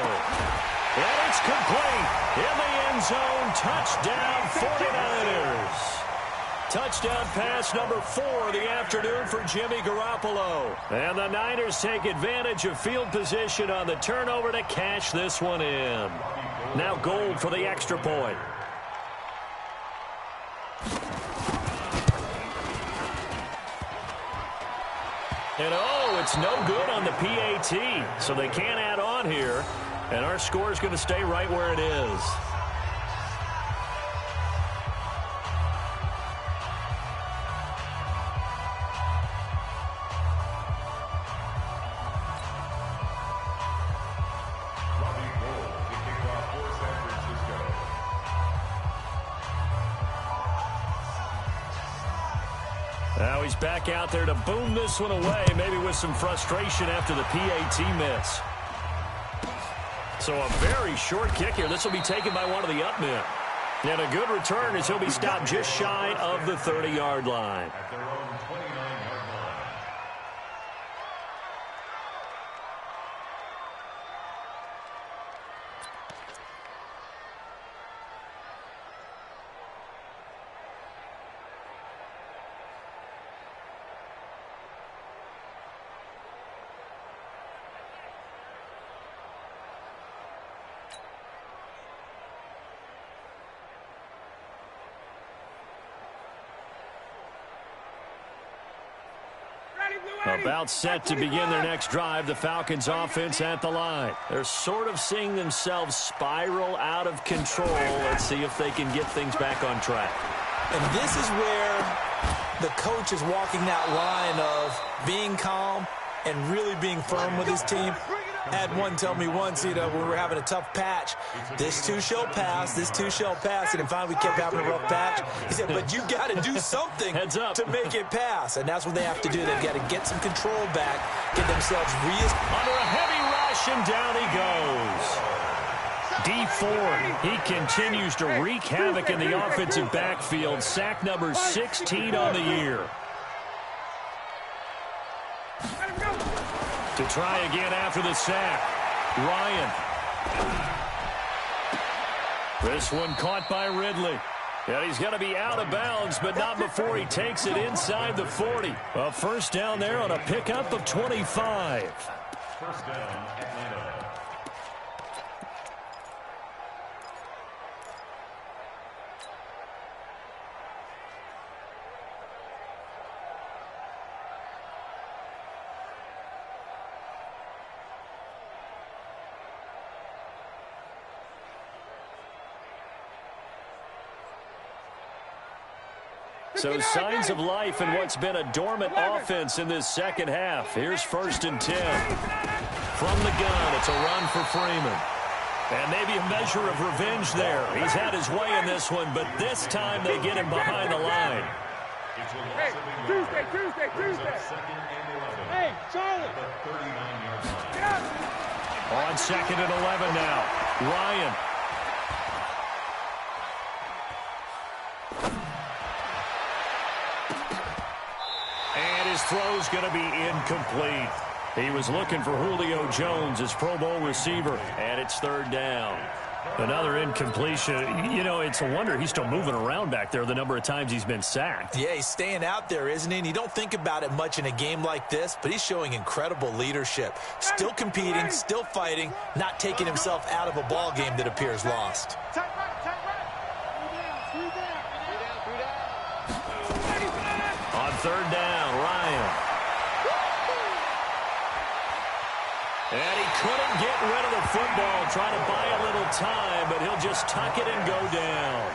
And it's complete. In the end zone, touchdown 49ers. Touchdown pass number 4 of the afternoon for Jimmy Garoppolo. And the Niners take advantage of field position on the turnover to cash this one in. Now Gould for the extra point. And oh, it's no good on the PAT, so they can't add on here. And our score is going to stay right where it is. Robbie Gould to kick off for San Francisco. Now he's back out there to boom this one away, maybe with some frustration after the PAT miss. So a very short kick here. This will be taken by one of the up men. And a good return as he'll be stopped just shy of the 30-yard line. At their own 29-yard line. About set to begin their next drive, the Falcons offense at the line. They're sort of seeing themselves spiral out of control. Let's see if they can get things back on track. And this is where the coach is walking that line of being calm and really being firm with his team. I had one tell me once, when we were having a tough patch, this too shall pass, this too shall pass, and finally we kept having a rough patch. He said, but you got to do something to make it pass, and that's what they have to do. They've got to get some control back, get themselves under a heavy rush, and down he goes. D Ford, he continues to wreak havoc in the offensive backfield. Sack number 16 on the year. To try again after the sack. Ryan. This one caught by Ridley. And he's going to be out of bounds, but not before he takes it inside the 40. A first down there on a pickup of 25. First down, Atlanta. So signs of life in what's been a dormant offense in this second half. Here's 1st and 10. From the gun, it's a run for Freeman. And maybe a measure of revenge there. He's had his way in this one, but this time they get him behind the line. Hey, Tuesday. Hey, Charlie. Get up. On 2nd and 11 now. Ryan. And his throw's going to be incomplete. He was looking for Julio Jones, his Pro Bowl receiver, and it's 3rd down. Another incompletion. It's a wonder he's still moving around back there the number of times he's been sacked. Yeah, he's staying out there, isn't he? And you don't think about it much in a game like this, but he's showing incredible leadership. Still competing, still fighting, not taking himself out of a ball game that appears lost. On 3rd down, Ryan. And he couldn't get rid of the football, trying to buy a little time, but he'll just tuck it and go down.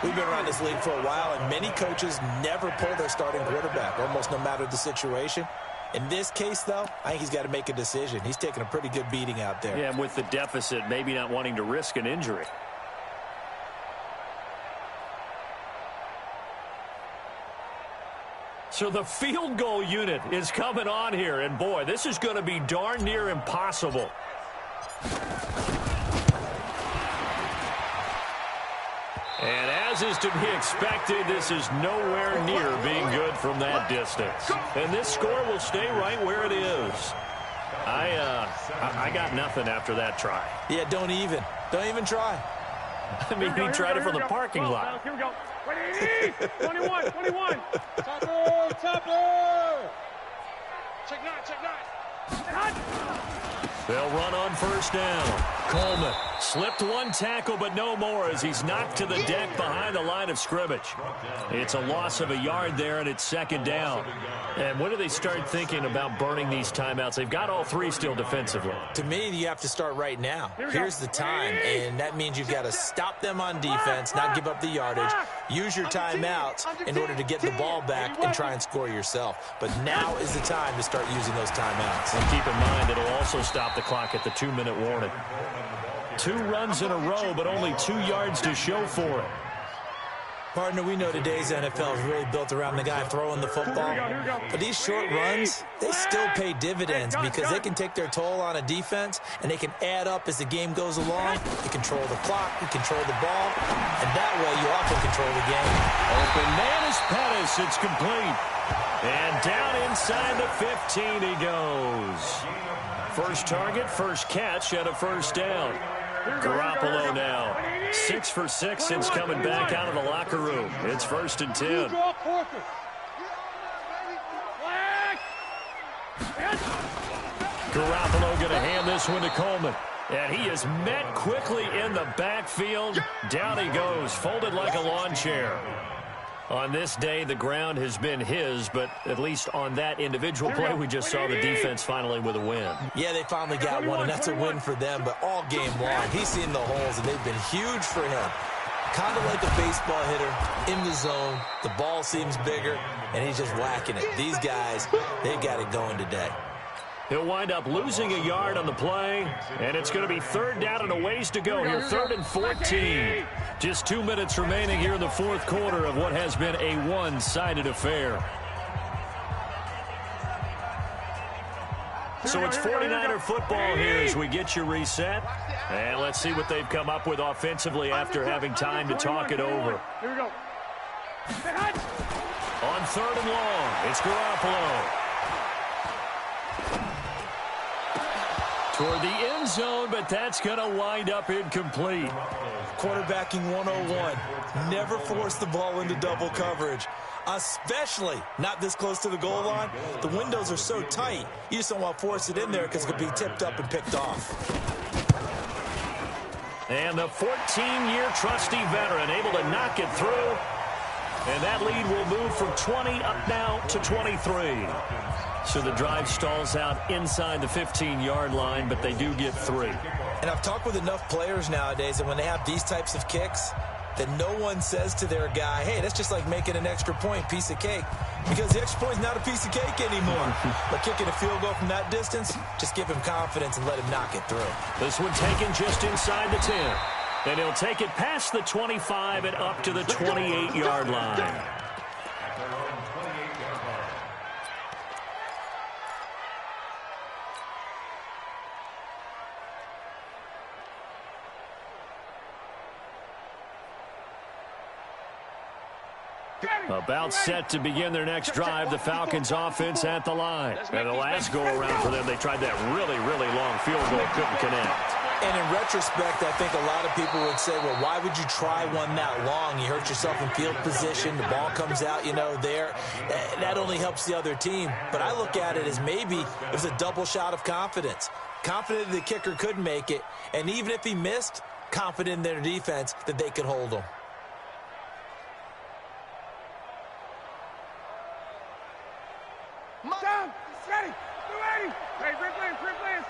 We've been around this league for a while, and many coaches never pull their starting quarterback, almost no matter the situation. In this case, though, I think he's got to make a decision. He's taking a pretty good beating out there. Yeah, and with the deficit, maybe not wanting to risk an injury. So the field goal unit is coming on here, and boy, this is going to be darn near impossible. And as is to be expected, this is nowhere near being good from that distance. And this score will stay right where it is. I got nothing after that try. Yeah, don't even try. I mean, he tried it from the parking lot. Here we go. Ready? 21. Topper. Check nine. They'll run on 1st down. Coleman slipped one tackle, but no more as he's knocked to the deck behind the line of scrimmage. It's a loss of a yard there, and it's 2nd down. And when do they start thinking about burning these timeouts? They've got all 3 still defensively. To me, you have to start right now. Here's the time, and that means you've got to stop them on defense, not give up the yardage, use your timeouts in order to get the ball back and try and score yourself. But now is the time to start using those timeouts. And keep in mind, it'll also stop the clock at the 2-minute warning. 2 runs in a row, but only 2 yards to show for it. Partner, we know today's NFL is really built around the guy throwing the football. But these short runs, they still pay dividends because they can take their toll on a defense, and they can add up as the game goes along. You control the clock, you control the ball, and that way you often control the game. Open man is Pettis. It's complete. And down inside the 15 he goes. First target, first catch, and a 1st down. Garoppolo now 6 for 6 since coming back out of the locker room. It's 1st and 10. Garoppolo going to hand this one to Coleman. And he is met quickly in the backfield. Down he goes, folded like a lawn chair. On this day, the ground has been his, but at least on that individual play, we just saw the defense finally with a win. Yeah, they finally got one, and that's a win for them, but all game long, he's seen the holes, and they've been huge for him. Kind of like a baseball hitter in the zone. The ball seems bigger, and he's just whacking it. These guys, they got it going today. He'll wind up losing a yard on the play, and it's going to be third down and a ways to go here, 3rd and 14. Just 2 minutes remaining here in the fourth quarter of what has been a one-sided affair. So it's 49er football here as we get you reset. And let's see what they've come up with offensively after having time to talk it over. Here we go. On 3rd and long, it's Garoppolo. Toward the end zone, but that's going to wind up incomplete. Quarterbacking 101. Never force the ball into double coverage, especially not this close to the goal line. The windows are so tight, you just don't want to force it in there because it could be tipped up and picked off. And the 14-year trusty veteran able to knock it through. And that lead will move from 20 up now to 23. So the drive stalls out inside the 15-yard line, but they do get 3. And I've talked with enough players nowadays that when they have these types of kicks, that no one says to their guy, hey, that's just like making an extra point, piece of cake. Because the extra point is not a piece of cake anymore. But kicking a field goal from that distance, just give him confidence and let him knock it through. This one taken just inside the 10. And he'll take it past the 25 and up to the 28-yard line. About set to begin their next drive, the Falcons offense at the line. And the last go-around for them, they tried that really, really long field goal, couldn't connect. And in retrospect, I think a lot of people would say, well, why would you try one that long? You hurt yourself in field position. The ball comes out, there. That only helps the other team. But I look at it as maybe it was a double shot of confidence. Confident the kicker could make it. And even if he missed, confident in their defense that they could hold him. Down. Ready. Ready. Hey, sprint plans.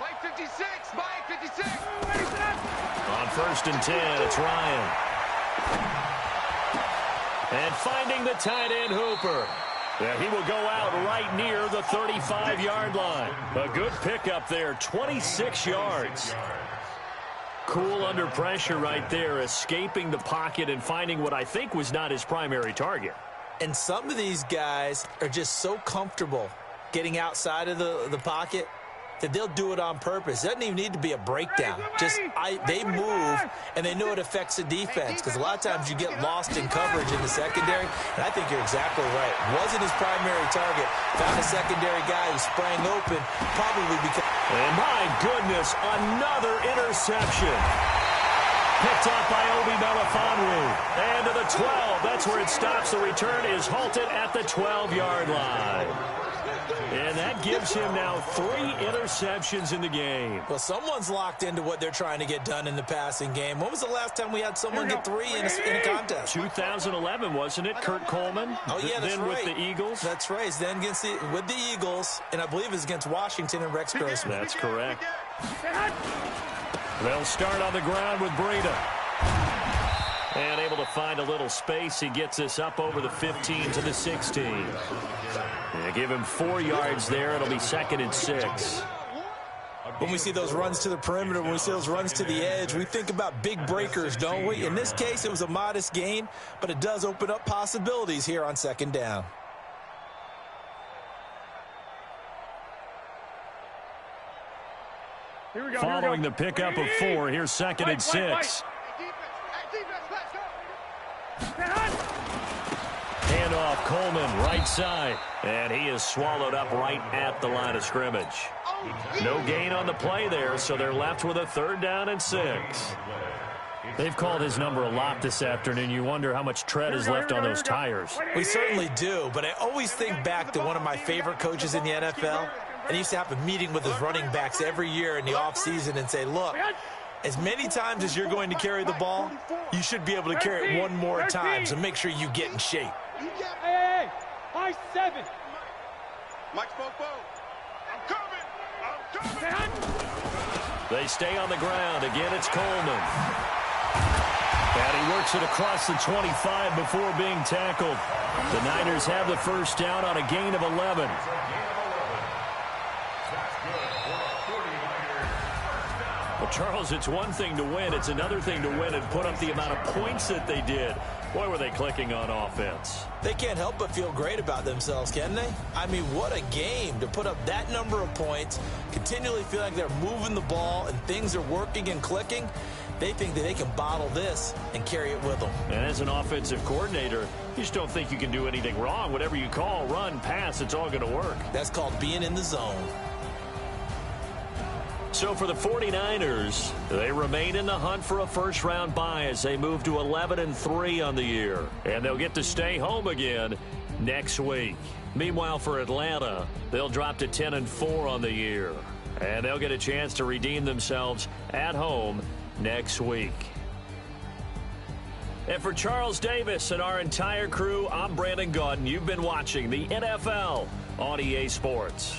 Mike 56. Mike 56. On 1st and 10, it's Ryan. And finding the tight end Hooper. And he will go out right near the 35-yard line. A good pickup there, 26 yards. Cool under pressure right there, escaping the pocket and finding what I think was not his primary target. And some of these guys are just so comfortable getting outside of the pocket that they'll do it on purpose. It doesn't even need to be a breakdown. They move, and they know it affects the defense because a lot of times you get lost in coverage in the secondary, and I think you're exactly right. Wasn't his primary target. Found a secondary guy who sprang open, probably because... And my goodness, another interception. Picked off by Obi Melifonwu. And to the 12. That's where it stops. The return is halted at the 12-yard line. And that gives him now 3 interceptions in the game. Well, someone's locked into what they're trying to get done in the passing game. When was the last time we had someone get 3 in a contest? 2011, wasn't it? Kurt Coleman. Oh, yeah, that's then right. With the Eagles. That's right. Then with the Eagles, and I believe it was against Washington and Rex Grossman. That's correct. They'll start on the ground with Breida. And able to find a little space. He gets us up over the 15 to the 16. And give him 4 yards there. It'll be 2nd and 6. When we see those runs to the perimeter, when we see those runs to the edge, we think about big breakers, don't we? In this case, it was a modest gain, but it does open up possibilities here on 2nd down. Here we go. Following the pickup of 4, here's 2nd and 6. Handoff, Coleman, right side. And he is swallowed up right at the line of scrimmage. No gain on the play there, so they're left with a 3rd down and 6. They've called his number a lot this afternoon. You wonder how much tread is left on those tires. We certainly do, but I always think back to one of my favorite coaches in the NFL. And he used to have a meeting with his running backs every year in the offseason and say, look, As many times as you're going to carry the ball, you should be able to carry it one more time, so make sure you get in shape. Hey, high 7. Mike Fofo. I'm coming. They stay on the ground. Again, it's Coleman. And he works it across the 25 before being tackled. The Niners have the first down on a gain of 11. Well, Charles, it's one thing to win. It's another thing to win and put up the amount of points that they did. Boy, were they clicking on offense. They can't help but feel great about themselves, can they? I mean, what a game to put up that number of points, continually feel like they're moving the ball and things are working and clicking. They think that they can bottle this and carry it with them. And as an offensive coordinator, you just don't think you can do anything wrong. Whatever you call, run, pass, it's all going to work. That's called being in the zone. So for the 49ers, they remain in the hunt for a first-round bye as they move to 11-3 on the year. And they'll get to stay home again next week. Meanwhile, for Atlanta, they'll drop to 10-4 on the year. And they'll get a chance to redeem themselves at home next week. And for Charles Davis and our entire crew, I'm Brandon Gaudin. You've been watching the NFL on EA Sports.